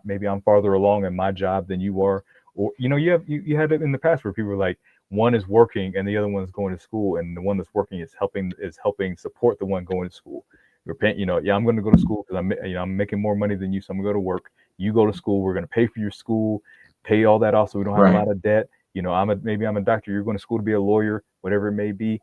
maybe I'm farther along in my job than you are, or you had it in the past where people were like, one is working and the other one's going to school, and the one that's working is helping support the one going to school. You're paying, I'm going to go to school because I'm making more money than you, so I'm going to go to work. You go to school. We're going to pay for your school, pay all that off, so we don't have a lot of debt. Maybe I'm a doctor. You're going to school to be a lawyer, whatever it may be,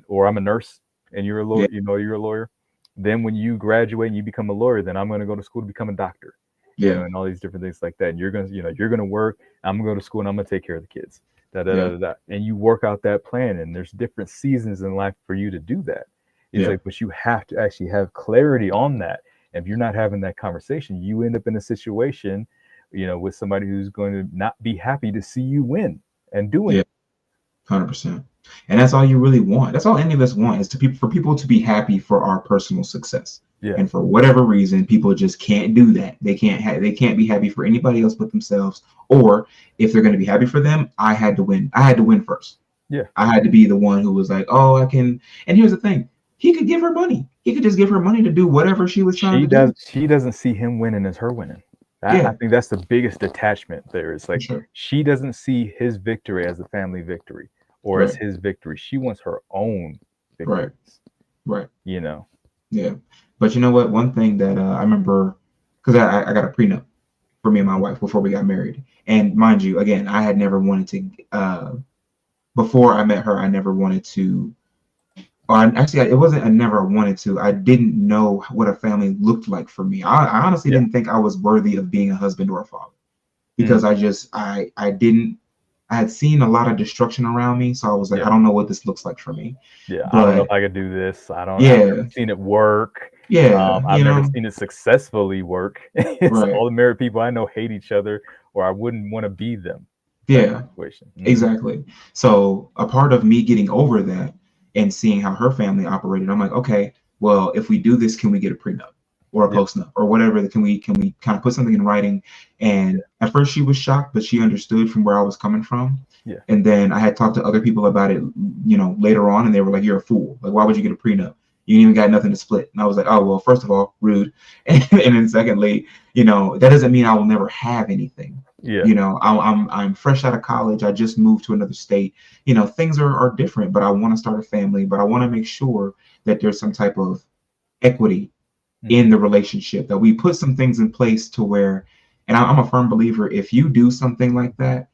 or I'm a nurse and you're a lawyer. You're a lawyer. Then when you graduate and you become a lawyer, then I'm going to go to school to become a doctor. And all these different things like that. And you're going to work. I'm going to go to school and I'm going to take care of the kids. And you work out that plan. And there's different seasons in life for you to do that. It's like, but you have to actually have clarity on that. And if you're not having that conversation, you end up in a situation, with somebody who's going to not be happy to see you win and doing it. 100%. And that's all you really want. That's all any of us want, is for people to be happy for our personal success. And for whatever reason, people just can't do that. They can't be happy for anybody else but themselves. Or if they're going to be happy for them, I had to win. I had to win first. I had to be the one who was like, oh, I can. And here's the thing. He could give her money. He could just give her money to do whatever she was trying to do. She doesn't see him winning as her winning. I think that's the biggest detachment there. It's like, she doesn't see his victory as a family victory or as his victory. She wants her own victories. Right. Yeah. But you know what? One thing that I remember, because I got a prenup for me and my wife before we got married. And mind you, again, I had never wanted to, before I met her, I never wanted to, it wasn't I never wanted to. I didn't know what a family looked like for me. I honestly didn't think I was worthy of being a husband or a father, because I had seen a lot of destruction around me. So I was like, I don't know what this looks like for me. But I don't know if I could do this. I've never seen it work. I've never seen it successfully work. All the married people I know hate each other, or I wouldn't want to be them. Exactly. So a part of me getting over that and seeing how her family operated, I'm like, okay, well, if we do this, can we get a prenup? or a post-nup or whatever. Can we kind of put something in writing? And at first she was shocked, but she understood from where I was coming from. Yeah. And then I had talked to other people about it, you know, later on, and they were like, "You're a fool. Like, why would you get a prenup? You ain't even got nothing to split." And I was like, "Oh, well, first of all, rude. And then secondly, you know, that doesn't mean I will never have anything. Yeah. You know, I'm fresh out of college. I just moved to another state. You know, things are different, but I want to start a family, but I want to make sure that there's some type of equity in the relationship, that we put some things in place to where, and I'm a firm believer, if you do something like that,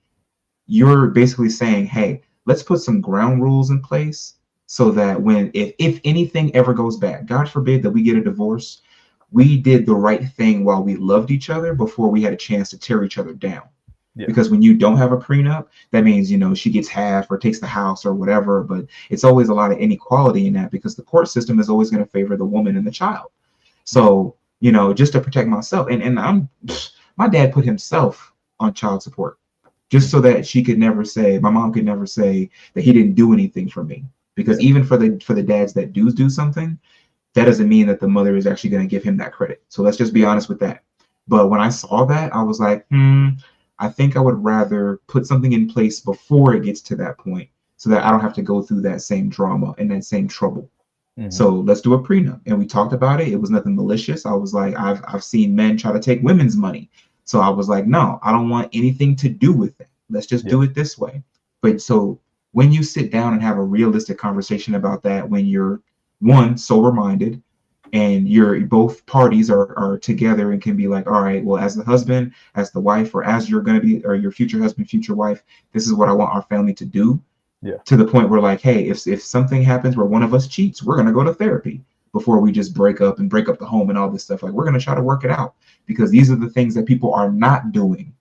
you're basically saying, hey, let's put some ground rules in place so that when, if anything ever goes bad, God forbid that we get a divorce, we did the right thing while we loved each other before we had a chance to tear each other down. Yeah. Because when you don't have a prenup, that means, you know, she gets half or takes the house or whatever, but it's always a lot of inequality in that because the court system is always going to favor the woman and the child. So, you know, just to protect myself, and my dad put himself on child support just so that she could never say, my mom could never say that he didn't do anything for me. Because even for the dads that do something, that doesn't mean that the mother is actually going to give him that credit. So let's just be honest with that. But when I saw that, I was like, I think I would rather put something in place before it gets to that point so that I don't have to go through that same drama and that same trouble. So let's do a prenup. And we talked about it. It was nothing malicious. I was like, I've seen men try to take women's money. So I was like, no, I don't want anything to do with it. Let's just do it this way. But so when you sit down and have a realistic conversation about that, when you're one, sober minded, and you're both parties are together and can be like, all right, well, as the husband, as the wife, or as you're going to be, or your future husband, future wife, this is what I want our family to do. Yeah. To the point where like, hey, if something happens where one of us cheats, we're going to go to therapy before we just break up the home and all this stuff. Like, we're going to try to work it out, because these are the things that people are not doing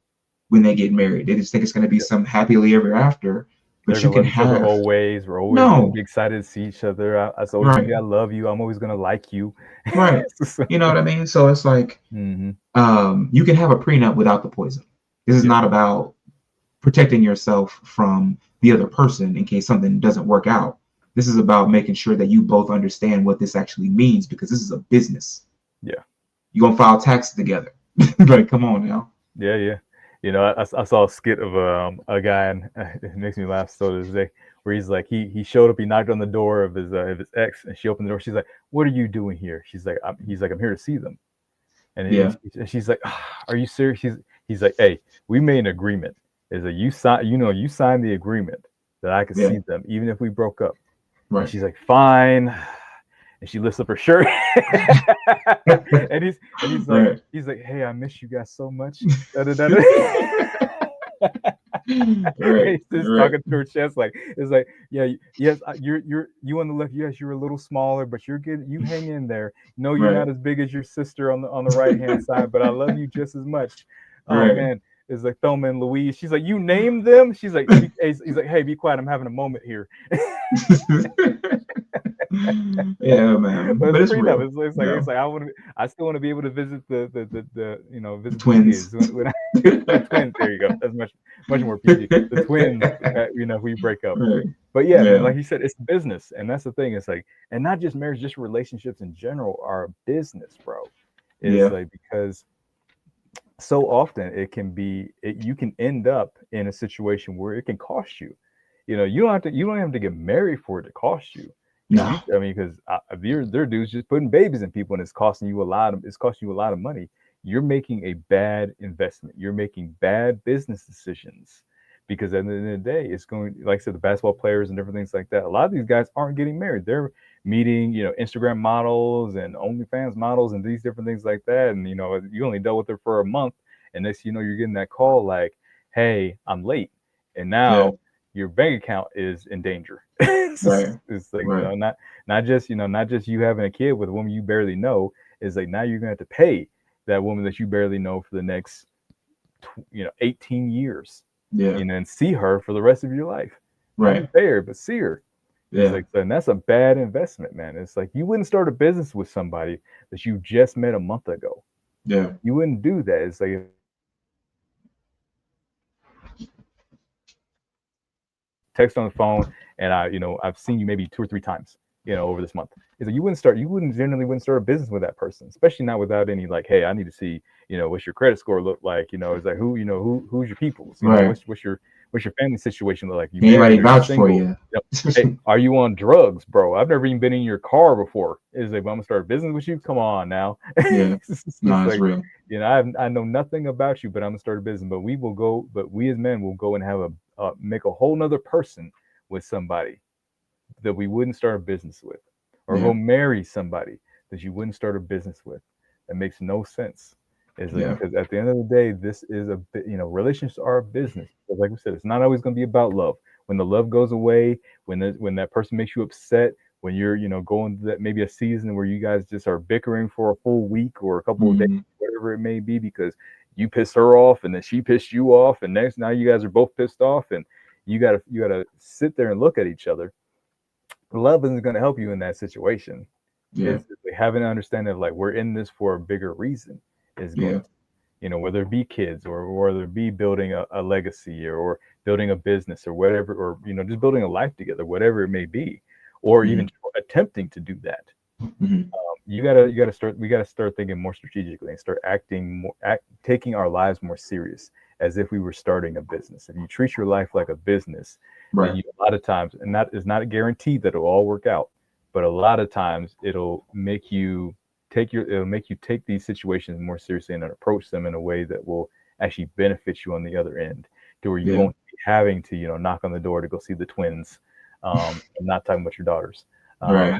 when they get married. They just think it's going to be some happily ever after. But they're you can each other have always. We're always gonna be excited to see each other. I always gonna be, I love you. I'm always gonna like you. Right. You know what I mean? So it's like, you can have a prenup without the poison. This is not about protecting yourself from the other person in case something doesn't work out. This is about making sure that you both understand what this actually means, because this is a business. Yeah. You're gonna file taxes together. Like, come on now. Yeah, yeah. You know, I saw a skit of a guy, and it makes me laugh still to this day, where he's like, he showed up, he knocked on the door of his ex, and she opened the door. She's like, "What are you doing here?" He's like, "I'm here to see them." And she's like, "Are you serious?" He's like, "Hey, we made an agreement. Is that you signed the agreement that I could see them even if we broke up." Right. And she's like, "Fine." And she lifts up her shirt, and he's like, "Hey, I miss you guys so much." He's just talking to her chest, like, it's like, yeah, yes, you on the left, yes, you're a little smaller, but you're good. You hang in there. No, you're not as big as your sister on the right hand side, but I love you just as much. Oh man. It's like Thelma and Louise. She's like, "You named them?" She's like, he's like, "Hey, be quiet. I'm having a moment here." Yeah, man. But it's real. It's like I still want to be able to visit the twins. The twins. There you go. That's much more PG. The twins. If we break up. Right. But man, like you said, it's business, and that's the thing. It's like, and not just marriage, just relationships in general are a business, bro. It's like, because so often you can end up in a situation where it can cost you. You don't have to get married for it to cost you. No. I mean, because there are dudes just putting babies in people, and it's costing you a lot of money. You're making a bad investment. You're making bad business decisions, because at the end of the day, it's going, like I said, the basketball players and different things like that. A lot of these guys aren't getting married. They're meeting, Instagram models and OnlyFans models and these different things like that. And, you only dealt with her for a month, and next, you're getting that call like, "Hey, I'm late." And now your bank account is in danger. It's like, not just you having a kid with a woman you barely know. It's like, now you're gonna have to pay that woman that you barely know for the next 18 years. And see her for the rest of your life. Not pay her, but see her. It's like, and that's a bad investment, man. It's like, you wouldn't start a business with somebody that you just met a month ago. You wouldn't do that. It's like, text on the phone, and I've seen you maybe 2 or 3 times, over this month. is that you wouldn't generally start a business with that person, especially not without any like, hey, I need to see, what's your credit score look like, it's like who's your peoples, Right. what's your family situation look like? You Anybody married or you vouch for single? you? Hey, are you on drugs, bro? I've never even been in your car before. Is like, I'm gonna start a business with you? Come on now. Yeah. It's No, it's like, real. I know nothing about you, but I'm gonna start a business. But we as men will go and have make a whole nother person with somebody that we wouldn't start a business with, or Yeah. go marry somebody that you wouldn't start a business with. That makes no sense. Is like, Yeah. because at the end of the day, this is relationships are a business. But like we said, it's not always going to be about love. When the love goes away, when that person makes you upset, when you're going through that maybe a season where you guys just are bickering for a full week or a couple of days, whatever it may be, because you pissed her off and then she pissed you off, and now you guys are both pissed off, and you gotta sit there and look at each other. Love isn't going to help you in that situation. Yeah. It's having an understanding of like, we're in this for a bigger reason is going to, whether it be kids or whether it be building a legacy or building a business or whatever, or just building a life together, whatever it may be, or even attempting to do that. We gotta start thinking more strategically and start taking our lives more serious, as if we were starting a business. If you treat your life like a business, Right. then a lot of times, and that is not a guarantee that it'll all work out, but a lot of times it'll make you take these situations more seriously and approach them in a way that will actually benefit you on the other end, to where you won't be having to knock on the door to go see the twins. I'm not talking about your daughters. Right.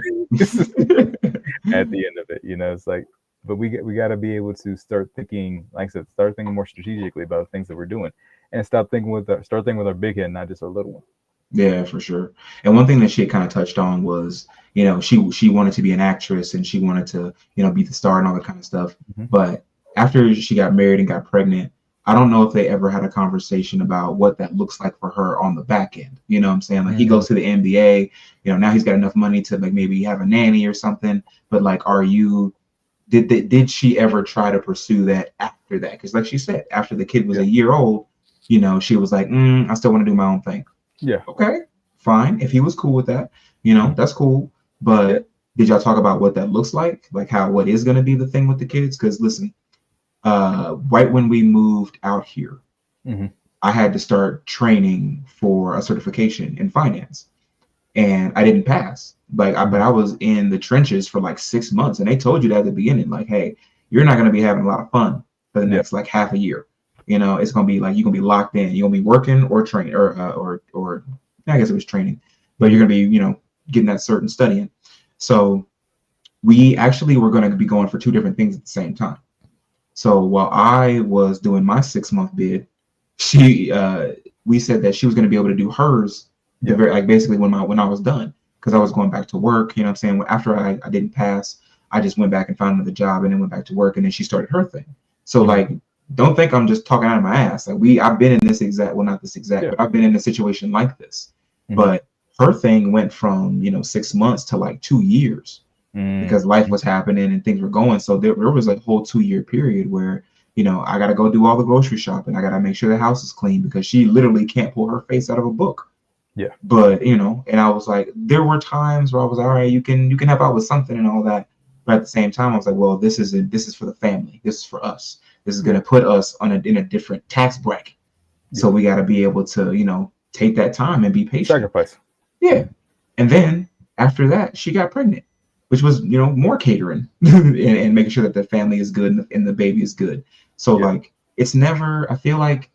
At the end of it, it's like, but we got to be able to start thinking, like I said, start thinking more strategically about the things that we're doing, and start thinking with our big head, not just our little one. Yeah, for sure. And one thing that she kind of touched on was, she wanted to be an actress and she wanted to, be the star and all that kind of stuff. But after she got married and got pregnant, I don't know if they ever had a conversation about what that looks like for her on the back end. You know what I'm saying? Like, he goes to the NBA, now he's got enough money to like maybe have a nanny or something. But like, did she ever try to pursue that after that? Because like she said, after the kid was a year old, she was like, I still want to do my own thing. Yeah. Okay, fine. If he was cool with that, that's cool. But did y'all talk about what that looks like? Like what is going to be the thing with the kids? Because listen, right when we moved out here, I had to start training for a certification in finance, and I didn't pass. But I was in the trenches for like 6 months, and they told you that at the beginning, like, hey, you're not going to be having a lot of fun for the next like half a year. It's gonna be like you're gonna be locked in. You're gonna be working or training, or I guess it was training, but you're gonna be getting that certain studying. So we actually were gonna be going for 2 different things at the same time. So while I was doing my 6-month bid, we said that she was gonna be able to do hers, basically when I was done, because I was going back to work. You know what I'm saying? After I didn't pass, I just went back and found another job and then went back to work, and then she started her thing. So like, don't think I'm just talking out of my ass. Like I've been in this exact, well, not this exact, but I've been in a situation like this. But her thing went from 6 months to like 2 years, because life was happening and things were going. So there was a whole 2-year period where I got to go do all the grocery shopping. I got to make sure the house is clean, because she literally can't pull her face out of a book. Yeah. But and I was like, there were times where I was all right, you can help out with something and all that. But at the same time, I was like, well, this is for the family. This is for us. This is going to put us in a different tax bracket. So we got to be able to, take that time and be patient. Sacrifice. Yeah. And then after that, she got pregnant, which was, more catering and making sure that the family is good and the baby is good. So like, it's never, I feel like,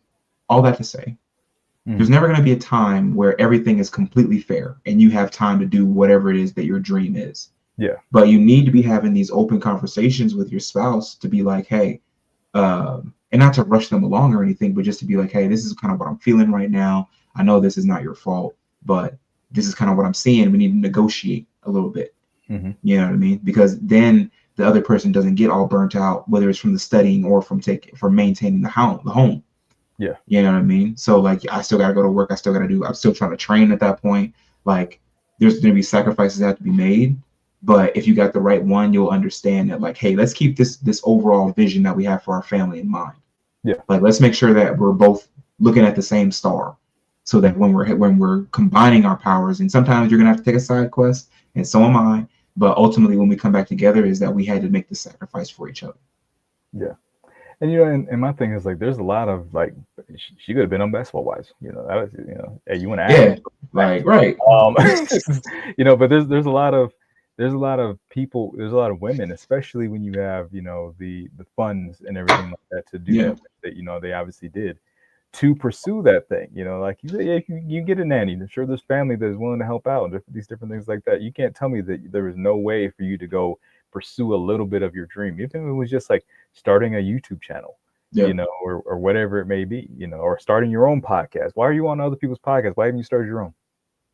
all that to say, there's never going to be a time where everything is completely fair and you have time to do whatever it is that your dream is. Yeah. But you need to be having these open conversations with your spouse to be like, hey, and not to rush them along or anything, but just to be like, hey, this is kind of what I'm feeling right now. I know this is not your fault, but this is kind of what I'm seeing. We need to negotiate a little bit. You know what I mean? Because then the other person doesn't get all burnt out, whether it's from the studying or from maintaining the home. Yeah. You know what I mean? So like, I still got to go to work. I'm still trying to train at that point. Like, there's going to be sacrifices that have to be made. But if you got the right one, you'll understand that, like, hey, let's keep this overall vision that we have for our family in mind. Yeah. Like, let's make sure that we're both looking at the same star, so that when we're combining our powers, and sometimes you're gonna have to take a side quest, and so am I. But ultimately, when we come back together, is that we had to make the sacrifice for each other. Yeah. And you know, and my thing is like, there's a lot of like, she could have been on Basketball Wives. You know, that was, you know, hey, you want to Yeah, like right. you know, but there's a lot of people, there's a lot of women, especially when you have, you know, the funds and everything like that to do Yeah. that, you know, they obviously did to pursue that thing. You know, like you say, yeah, you get a nanny. I'm sure there's family that is willing to help out, and these different things like that. You can't tell me that there is no way for you to go pursue a little bit of your dream, even if it was just like starting a YouTube channel, Yeah. you know, or whatever it may be, you know, or starting your own podcast. Why are you on other people's podcasts? Why haven't you started your own?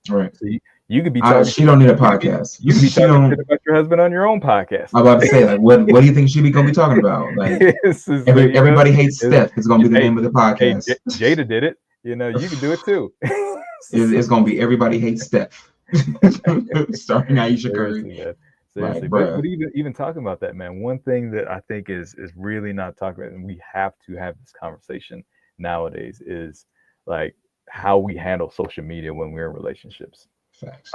Right. So you could be talking. She don't need a podcast. You could be She talking don't. shit about your husband on your own podcast. I'm about to say, like, what do you think she be gonna be talking about? Like, everybody hates Steph. It's gonna be the name of the podcast. Hey, Jada did it. You know, you can do it too. It's gonna be Everybody Hates Steph. Starring Ayesha Curry. Seriously. Like, but even talking about that, man, one thing that I think is really not talked about, and we have to have this conversation nowadays, is like how we handle social media when we're in relationships. Facts.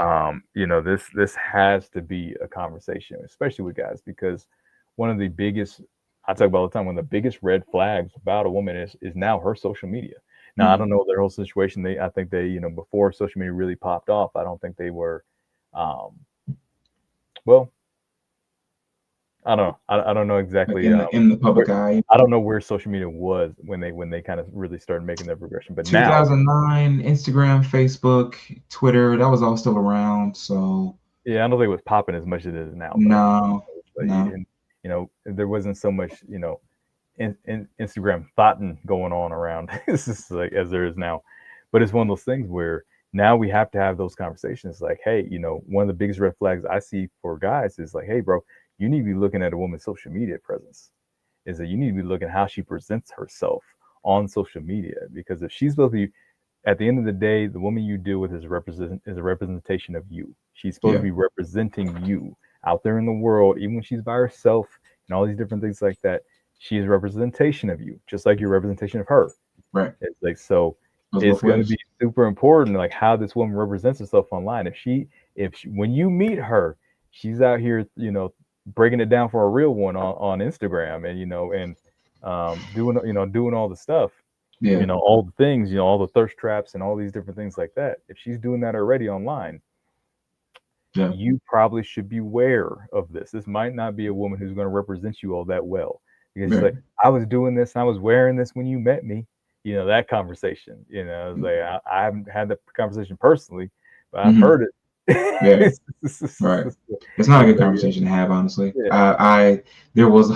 You know, this has to be a conversation, especially with guys, because one of the biggest, I talk about all the time, one of the biggest red flags about a woman is now her social media. Now, I don't know their whole situation. I think they, you know, before social media really popped off, I don't think they were, well, I don't know. I don't know exactly in the public eye. I don't know where social media was when they kind of really started making their progression. But 2009, Instagram, Facebook, Twitter, that was all still around. So yeah, I don't think it was popping as much as it is now. No. And, you know, there wasn't so much, you know, in Instagram thoughting going on around it's just like as there is now. But it's one of those things where now we have to have those conversations like, hey, you know, one of the biggest red flags I see for guys is like, hey, bro, you need to be looking at a woman's social media presence. Is that you need to be looking at how she presents herself on social media. Because if she's supposed to be, at the end of the day, the woman you deal with is a representation of you. She's supposed to be representing you out there in the world, even when she's by herself and all these different things like that. She is a representation of you, just like your representation of her. Right. It's like, so it's going to be super important, like how this woman represents herself online. If she, when you meet her, she's out here, you know, breaking it down for a real one on Instagram, and, you know, and doing all the stuff, you know, all the things, you know, all the thirst traps and all these different things like that. If she's doing that already online, you probably should beware of this. This might not be a woman who's going to represent you all that well. Because it's like, I was doing this and I was wearing this when you met me, you know, that conversation, you know, it's like, I haven't had the conversation personally, but I've heard it. Right. It's not a good conversation to have, honestly. There was,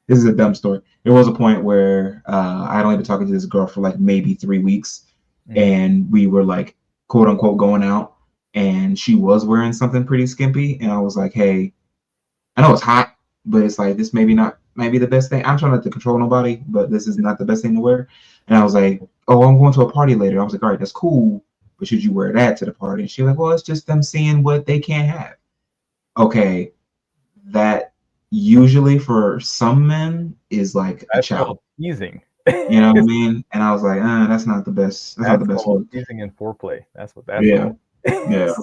this is a dumb story. There was a point where I'd only been talking to this girl for like maybe 3 weeks, and we were like, quote unquote, going out, and she was wearing something pretty skimpy, and I was like, hey, I know it's hot, but it's like, this maybe be the best thing. I'm trying not to control nobody, but this is not the best thing to wear. And I was like, oh, I'm going to a party later. I was like, all right, that's cool, but should you wear that to the party? And she was like, well, it's just them seeing what they can't have. Okay, that usually for some men is like a child teasing. You know what I mean? And I was like, that's not the best. That's not the best one. Teasing and foreplay. That's what that's yeah.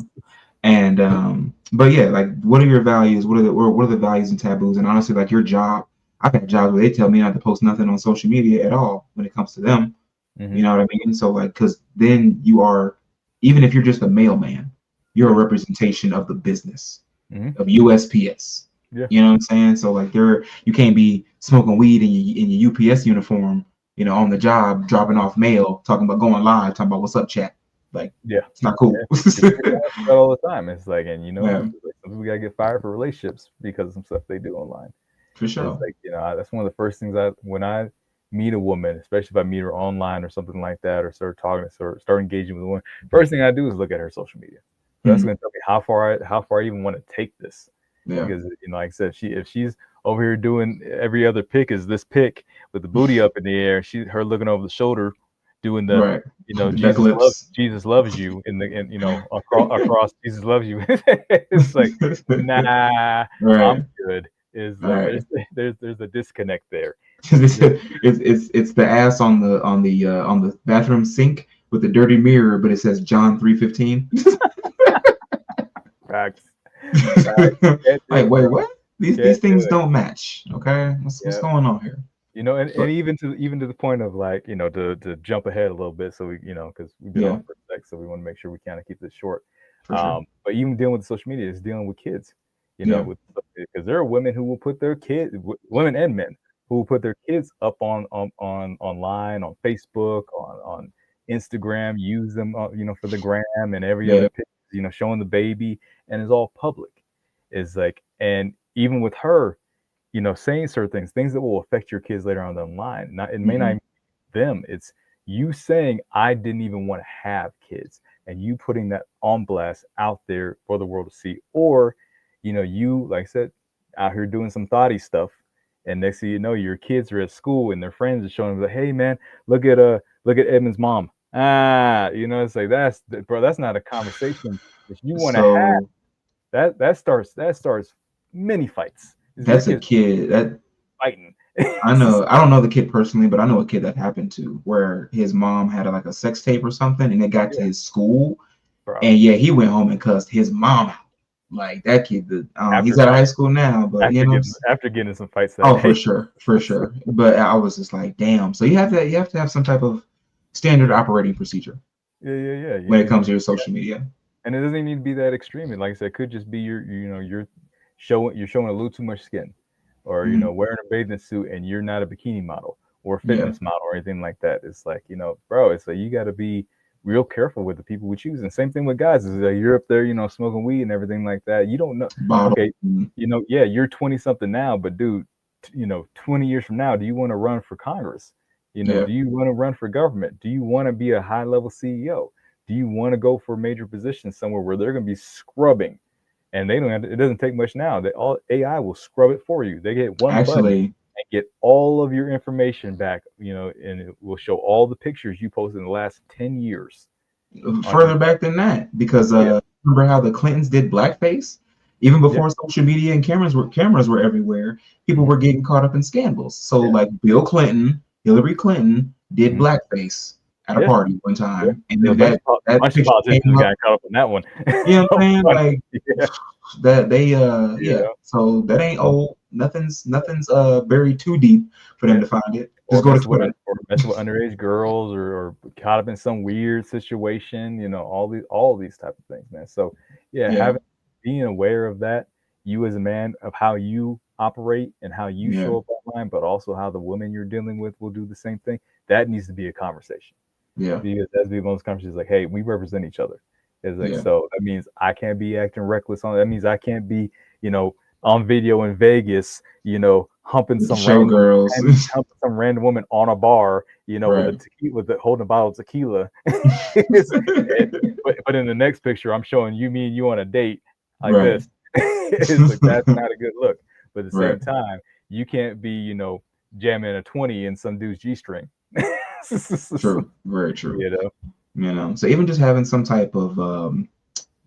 And but yeah, like, what are your values? What are the values and taboos? And honestly, like, your job, I've had jobs where they tell me not to post nothing on social media at all when it comes to them. You know what I mean? So like, because then you are, even if you're just a mailman, you're a representation of the business of USPS. You know what I'm saying? So like, you can't be smoking weed in your UPS uniform, you know, on the job, dropping off mail, talking about going live, talking about what's up, chat. Like, it's not cool. All the time. It's like, and you know, like, some people gotta get fired for relationships because of some stuff they do online. For sure. It's like, you know, that's one of the first things when I meet a woman, especially if I meet her online or something like that, or start talking or start engaging with a woman, first thing I do is look at her social media. So that's going to tell me how far I even want to take this. Because, you know, like I said, if she's over here doing every other pic is this pic with the booty up in the air, her looking over the shoulder, doing the you know, Jesus loves you in you know, across Jesus loves you. It's like, nah, I'm good. Is there's a disconnect there. It's the ass on the bathroom sink with the dirty mirror, but it says John 3:15. Facts. Like, wait, what? These Can't do things it. don't match. Okay, what's Yeah. going on here? You know, and But even to the point of like, you know, to jump ahead a little bit, so we, you know, because we've been yeah, on for a sec, so we want to make sure we kind of keep this short. for sure. But even dealing with social media is dealing with kids, you know, Yeah, because there are women who will put their kids, women and men who will put their kids up on online, on Facebook, on Instagram, use them, you know, for the gram and every yeah, other picture, you know, showing the baby, and it's all public. Is like, and even with her, you know, saying certain things that will affect your kids later on down the line. Not, it may not hmm even be them. It's you saying, I didn't even want to have kids, and you putting that on blast out there for the world to see. Or, you know, you, like I said, out here doing some thoughty stuff, and next thing you know, your kids are at school and their friends are showing them like, hey man, look at Edmund's mom. Ah, you know, it's like bro, that's not a conversation that you want to have. So That starts many fights. Your that's a kids kid that fighting. I know. I don't know the kid personally, but I know a kid that happened to where his mom had like a sex tape or something, and it got to Yeah, his school, bro. and yeah, he went home and cussed his mom out. Like that kid, he's After out of high school now, but you after know, getting after getting in some fights that oh, for day. sure, for sure. But I was just like, damn. So you have to have some type of standard operating procedure Yeah. when it comes to your social media. And it doesn't even need to be that extreme. And like I said, it could just be you're showing a little too much skin, or Mhm. wearing a bathing suit and you're not a bikini model or a Yeah, fitness model or anything like that. It's like, bro, it's like you got to be real careful with the people we choose. And same thing with guys is like you're up there, smoking weed and everything like that. You don't know. bottle. Okay, yeah, you're 20 something now, but dude, 20 years from now, do you want to run for Congress? Yeah, Do you want to run for government? Do you want to be a high level CEO? Do you want to go for a major position somewhere where they're going to be scrubbing, and they don't have to, it doesn't take much now. They all AI will scrub it for you. They get one button actually, and get all of your information back, and it will show all the pictures you posted in the last 10 years on your further back than that, because yeah. remember how the Clintons did blackface? Even Yeah. before social media and cameras were everywhere, people Mhm. were getting caught up in scandals. So Yeah. like Bill Clinton, Hillary Clinton did Mhm. blackface at a Yeah. party one Yeah. time, and There's a then bunch that of that bunch of picture politicians came up. got caught up in that one. You know what I'm saying? Funny. Like Yeah. that they yeah. Yeah. So that ain't So, old. Nothing's buried too deep for them yeah. to find it. Or Just go to messing with Twitter. underage girls, or caught up in some weird situation, all these type of things, man. So yeah, Yeah, being aware of that, you as a man, of how you operate and how you yeah, show up online, but also how the women you're dealing with will do the same thing. That needs to be a conversation, yeah, because that's be one of those conversations like, hey, we represent each other. It's like, yeah. so that means I can't be acting reckless on. That means I can't be, on video in Vegas, humping With the some random showgirls. humping some random woman on a bar, with a Right. tequila, holding a bottle of tequila. But in the next picture, I'm showing you, me, and you on a date like Right. this. It's like that's not a good look. But at the Right. same time, you can't be, jamming a 20 in some dude's G-string. True. Very true. you know. So even just having some type of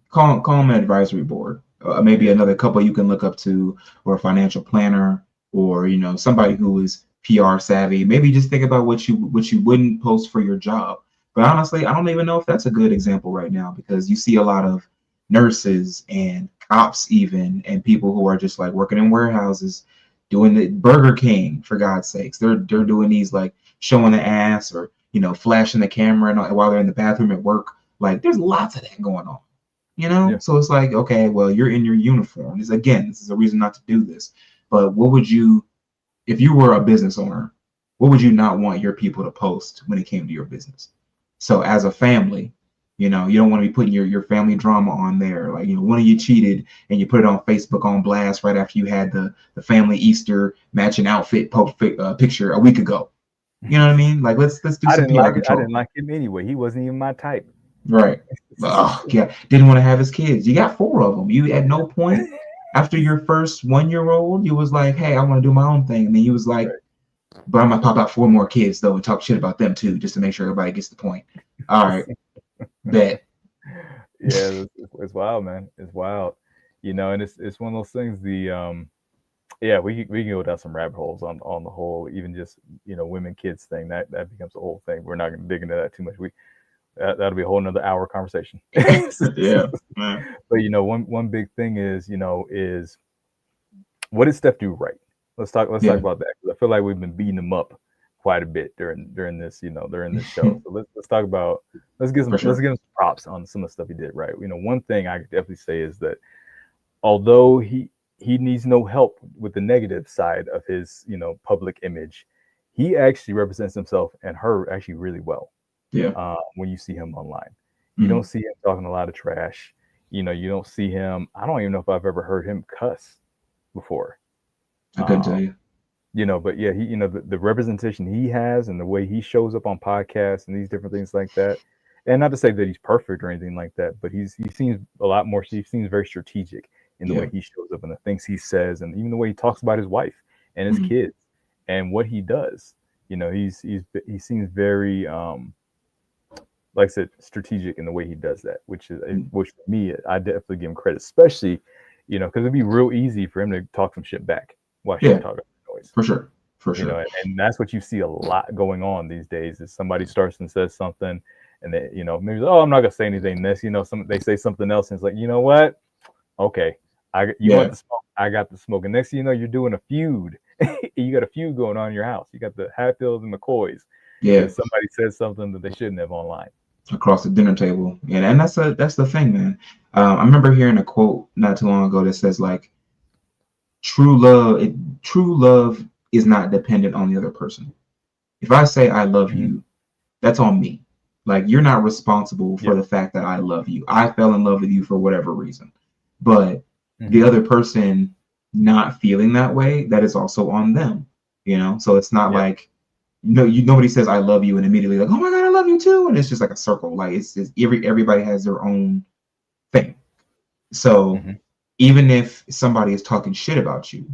call them an advisory board, maybe Yeah. another couple you can look up to, or a financial planner, or somebody who is PR savvy. Maybe just think about what you wouldn't post for your job. But honestly, I don't even know if that's a good example right now, because you see a lot of nurses and cops even, and people who are just like working in warehouses, doing the Burger King, for God's sakes. They're doing these, like showing the ass, or flashing the camera and while they're in the bathroom at work. Like there's lots of that going on. Yeah. So it's like, okay, well, you're in your uniform. This is a reason not to do this. But what would you, if you were a business owner, what would you not want your people to post when it came to your business? So as a family, you don't want to be putting your family drama on there. Like, one of you cheated and you put it on Facebook on blast right after you had the family Easter matching outfit picture a week ago. You know what I mean? Like, let's do I some didn't PR like it. I control. didn't like him anyway. He wasn't even my type. Right. Oh, yeah. Didn't want to have his kids. You got 4 of them. You at no point after your first 1-year-old, you was like, hey, I want to do my own thing. And then you was like, Right. but I'm gonna pop out 4 more kids though and talk shit about them too, just to make sure everybody gets the point. All right. Bet. Yeah, it's wild, man. It's wild. And it's one of those things. Yeah, we can go down some rabbit holes on the whole, even just women kids thing. That becomes a whole thing. We're not going to dig into that too much. that'll be a whole nother hour conversation. Yeah. But one big thing is what did Steph do right? Let's talk about that, 'cause I feel like we've been beating him up quite a bit during this show. So let's talk about, let's give him some props on some of the stuff he did right. One thing I could definitely say is that although he needs no help with the negative side of his public image, he actually represents himself and her actually really well. Yeah. When you see him online, you don't see him talking a lot of trash. You don't see him. I don't even know if I've ever heard him cuss before. I couldn't tell you. But yeah, he, the representation he has and the way he shows up on podcasts and these different things like that. And not to say that he's perfect or anything like that, but he seems a lot more. He seems very strategic in the way he shows up and the things he says, and even the way he talks about his wife and his kids and what he does. He seems very, like I said, strategic in the way he does that, which for me, I definitely give him credit, especially, because it'd be real easy for him to talk some shit back while she's talking noise. For sure. And that's what you see a lot going on these days is somebody starts and says something, and they, maybe, oh, I'm not gonna say anything. This, they say something else, and it's like, you know what? Okay, want the smoke? I got the smoke. And next thing you know, you're doing a feud. You got a feud going on in your house. You got the Hatfields and McCoys. Yeah. Somebody says something that they shouldn't have online. Across the dinner table. And that's the thing, man. I remember hearing a quote not too long ago that says, like, true love is not dependent on the other person. If I say I love you, that's on me. Like, you're not responsible for the fact that I love you. I fell in love with you for whatever reason. But the other person not feeling that way, that is also on them. So it's not like, nobody says I love you and immediately like, oh my God, I love you too. And it's just like a circle. Like, it's just everybody has their own thing. So even if somebody is talking shit about you,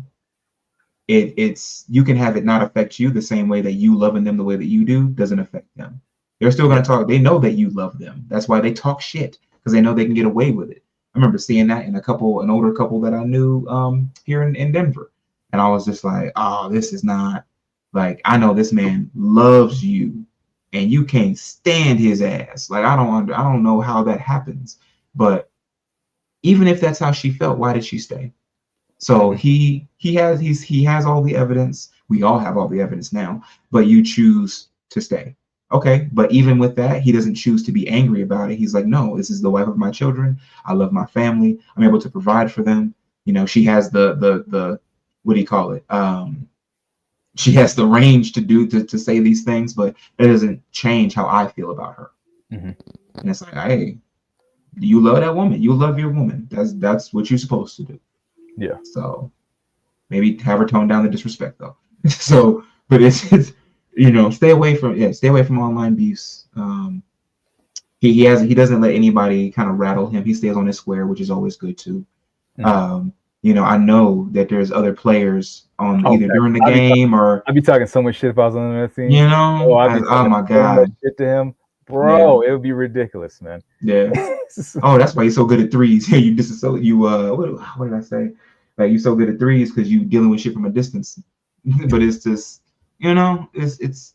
it's you can have it not affect you the same way that you loving them the way that you do doesn't affect them. They're still going to talk. They know that you love them. That's why they talk shit, because they know they can get away with it. I remember seeing that in an older couple that I knew here in Denver. And I was just like, oh, this is not, like, I know this man loves you and you can't stand his ass. Like, I don't know how that happens. But even if that's how she felt, why did she stay? So he has all the evidence. We all have all the evidence now, but you choose to stay. Okay, but even with that, he doesn't choose to be angry about it. He's like, no, this is the wife of my children. I love my family. I'm able to provide for them. She has the what do you call it? She has the range to say these things, but it doesn't change how I feel about her. And it's like, hey, you love that woman. You love your woman. That's what you're supposed to do. Yeah. So maybe have her tone down the disrespect though. So, but it's stay away from online beefs. He doesn't let anybody kind of rattle him. He stays on his square, which is always good too. I know that there's other players on either during the game or I'd be talking so much shit if I was on that team. Oh my God, shit to him, bro. It would be ridiculous, man. Yeah. Oh, that's why you're so good at threes. What did I say? Like, you're so good at threes because you dealing with shit from a distance. But it's just, it's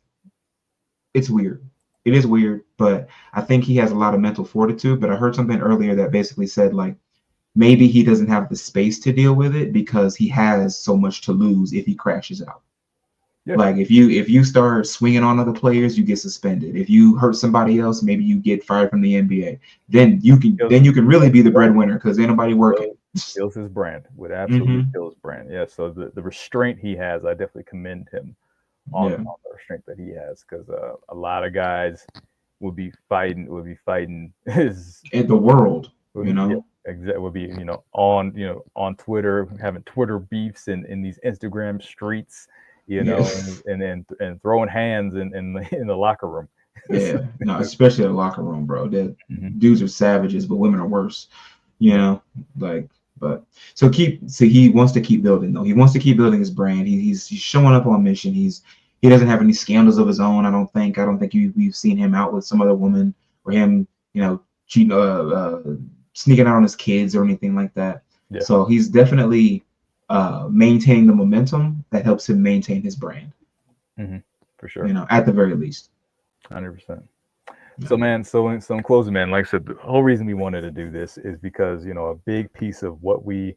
weird. It is weird, but I think he has a lot of mental fortitude. But I heard something earlier that basically said, like, maybe he doesn't have the space to deal with it because he has so much to lose if he crashes out. Yeah. Like, if you start swinging on other players, you get suspended. If you hurt somebody else, maybe you get fired from the NBA. Then you can really be the breadwinner because ain't nobody working. Kills his brand. Would absolutely kill his brand. Yeah. So the restraint he has, I definitely commend him on the restraint that he has, because a lot of guys would be fighting his in the world. Exactly, would be on Twitter, having Twitter beefs in these Instagram streets, and throwing hands in the locker room. Yeah, no, especially in the locker room, bro. Dudes are savages, but women are worse. But he wants to keep building though. He wants to keep building his brand. He's showing up on mission. He doesn't have any scandals of his own. I don't think we've seen him out with some other woman or him, cheating, sneaking out on his kids or anything like that. Yeah. So he's definitely maintaining the momentum that helps him maintain his brand. For sure. At the very least. 100%. So man, so in closing, man, like I said, the whole reason we wanted to do this is because a big piece of what we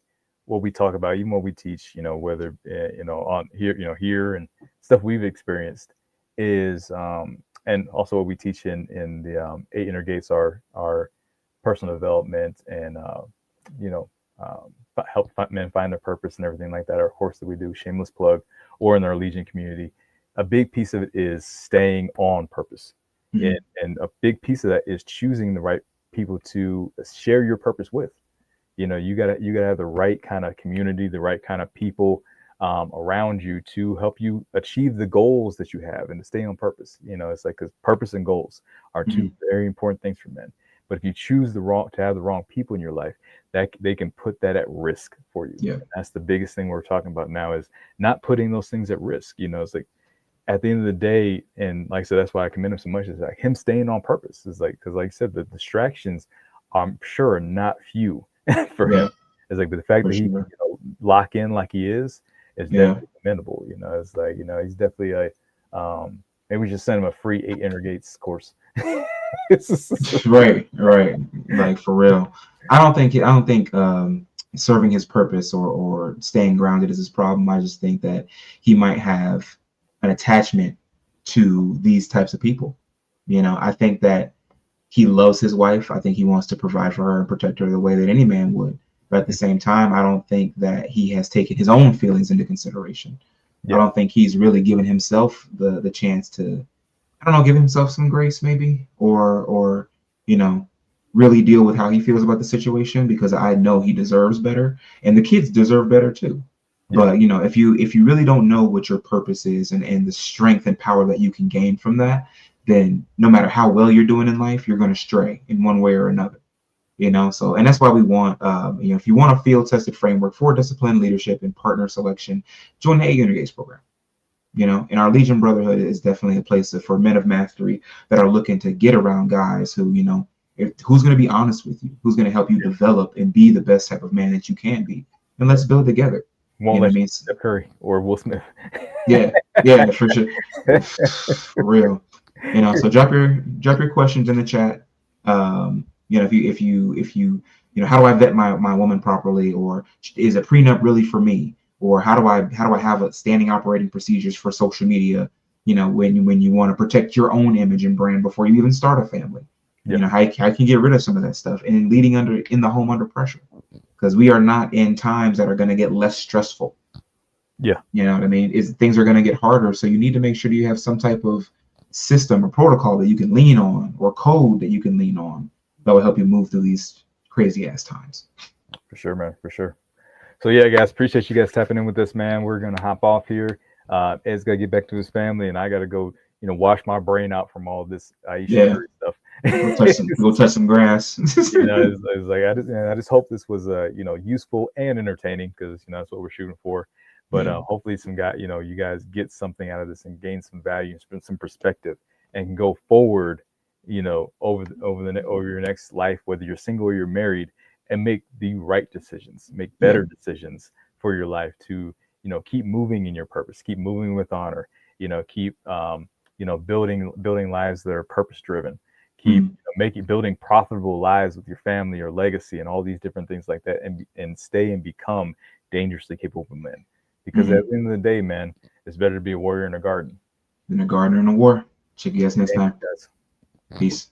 talk about, even what we teach, whether on here, here and stuff we've experienced, is and also what we teach in the 8 Inner Gates are personal development and help men find their purpose and everything like that. Our course that we do, shameless plug, or in our Legion community, a big piece of it is staying on purpose. And a big piece of that is choosing the right people to share your purpose with. You gotta have the right kind of community, the right kind of people around you to help you achieve the goals that you have and to stay on purpose. It's like, 'cause purpose and goals are two very important things for men. But if you choose to have the wrong people in your life, that they can put that at risk for you. Yeah. And that's the biggest thing we're talking about now, is not putting those things at risk. It's like, at the end of the day, and like I said, that's why I commend him so much, is like him staying on purpose. Is like, because like I said, the distractions, I'm sure, are not few for him. It's like the fact that he can lock in like he is definitely commendable. It's like, he's definitely a maybe we should send him a free 8 Inner Gates course. Right. Like, for real. I don't think serving his purpose or staying grounded is his problem. I just think that he might have an attachment to these types of people. I think that he loves his wife. I think he wants to provide for her and protect her the way that any man would. But at the same time, I don't think that he has taken his own feelings into consideration. I don't think he's really given himself the chance to, I don't know, give himself some grace maybe, or really deal with how he feels about the situation, because I know he deserves better, and the kids deserve better too. But if you really don't know what your purpose is and the strength and power that you can gain from that, then no matter how well you're doing in life, you're going to stray in one way or another. So, and that's why we want, if you want a field tested framework for discipline, leadership, and partner selection, join the 8 Inner Gates program. And our Legion Brotherhood is definitely a place for men of mastery that are looking to get around guys who, who's going to be honest with you, who's going to help you develop and be the best type of man that you can be, and let's build together. Won't let you Steph Curry or Will Smith. Yeah, for sure, for real. So drop your questions in the chat. If you how do I vet my woman properly, or is a prenup really for me, or how do I have a standing operating procedures for social media? When you want to protect your own image and brand before you even start a family. How you can get rid of some of that stuff, and leading in the home under pressure, because we are not in times that are going to get less stressful. You know what I mean? Things are going to get harder, so you need to make sure that you have some type of system or protocol that you can lean on, or code that you can lean on, that will help you move through these crazy ass times. For sure, man. For sure. So yeah, guys, appreciate you guys tapping in with this, man. We're gonna hop off here. Ed's gotta get back to his family, and I gotta go, wash my brain out from all this Ayesha Curry stuff. Go touch some grass. It's like I just hope this was useful and entertaining, because that's what we're shooting for. But hopefully you guys get something out of this and gain some value and some perspective, and can go forward, over your next life, whether you're single or you're married, and make the right decisions, make better decisions for your life to, keep moving in your purpose, keep moving with honor, keep, building lives that are purpose driven, keep building profitable lives with your family or legacy and all these different things like that, and stay and become dangerously capable men. Because at the end of the day, man, it's better to be a warrior in a garden than a gardener in a war. Check you guys next time. Peace.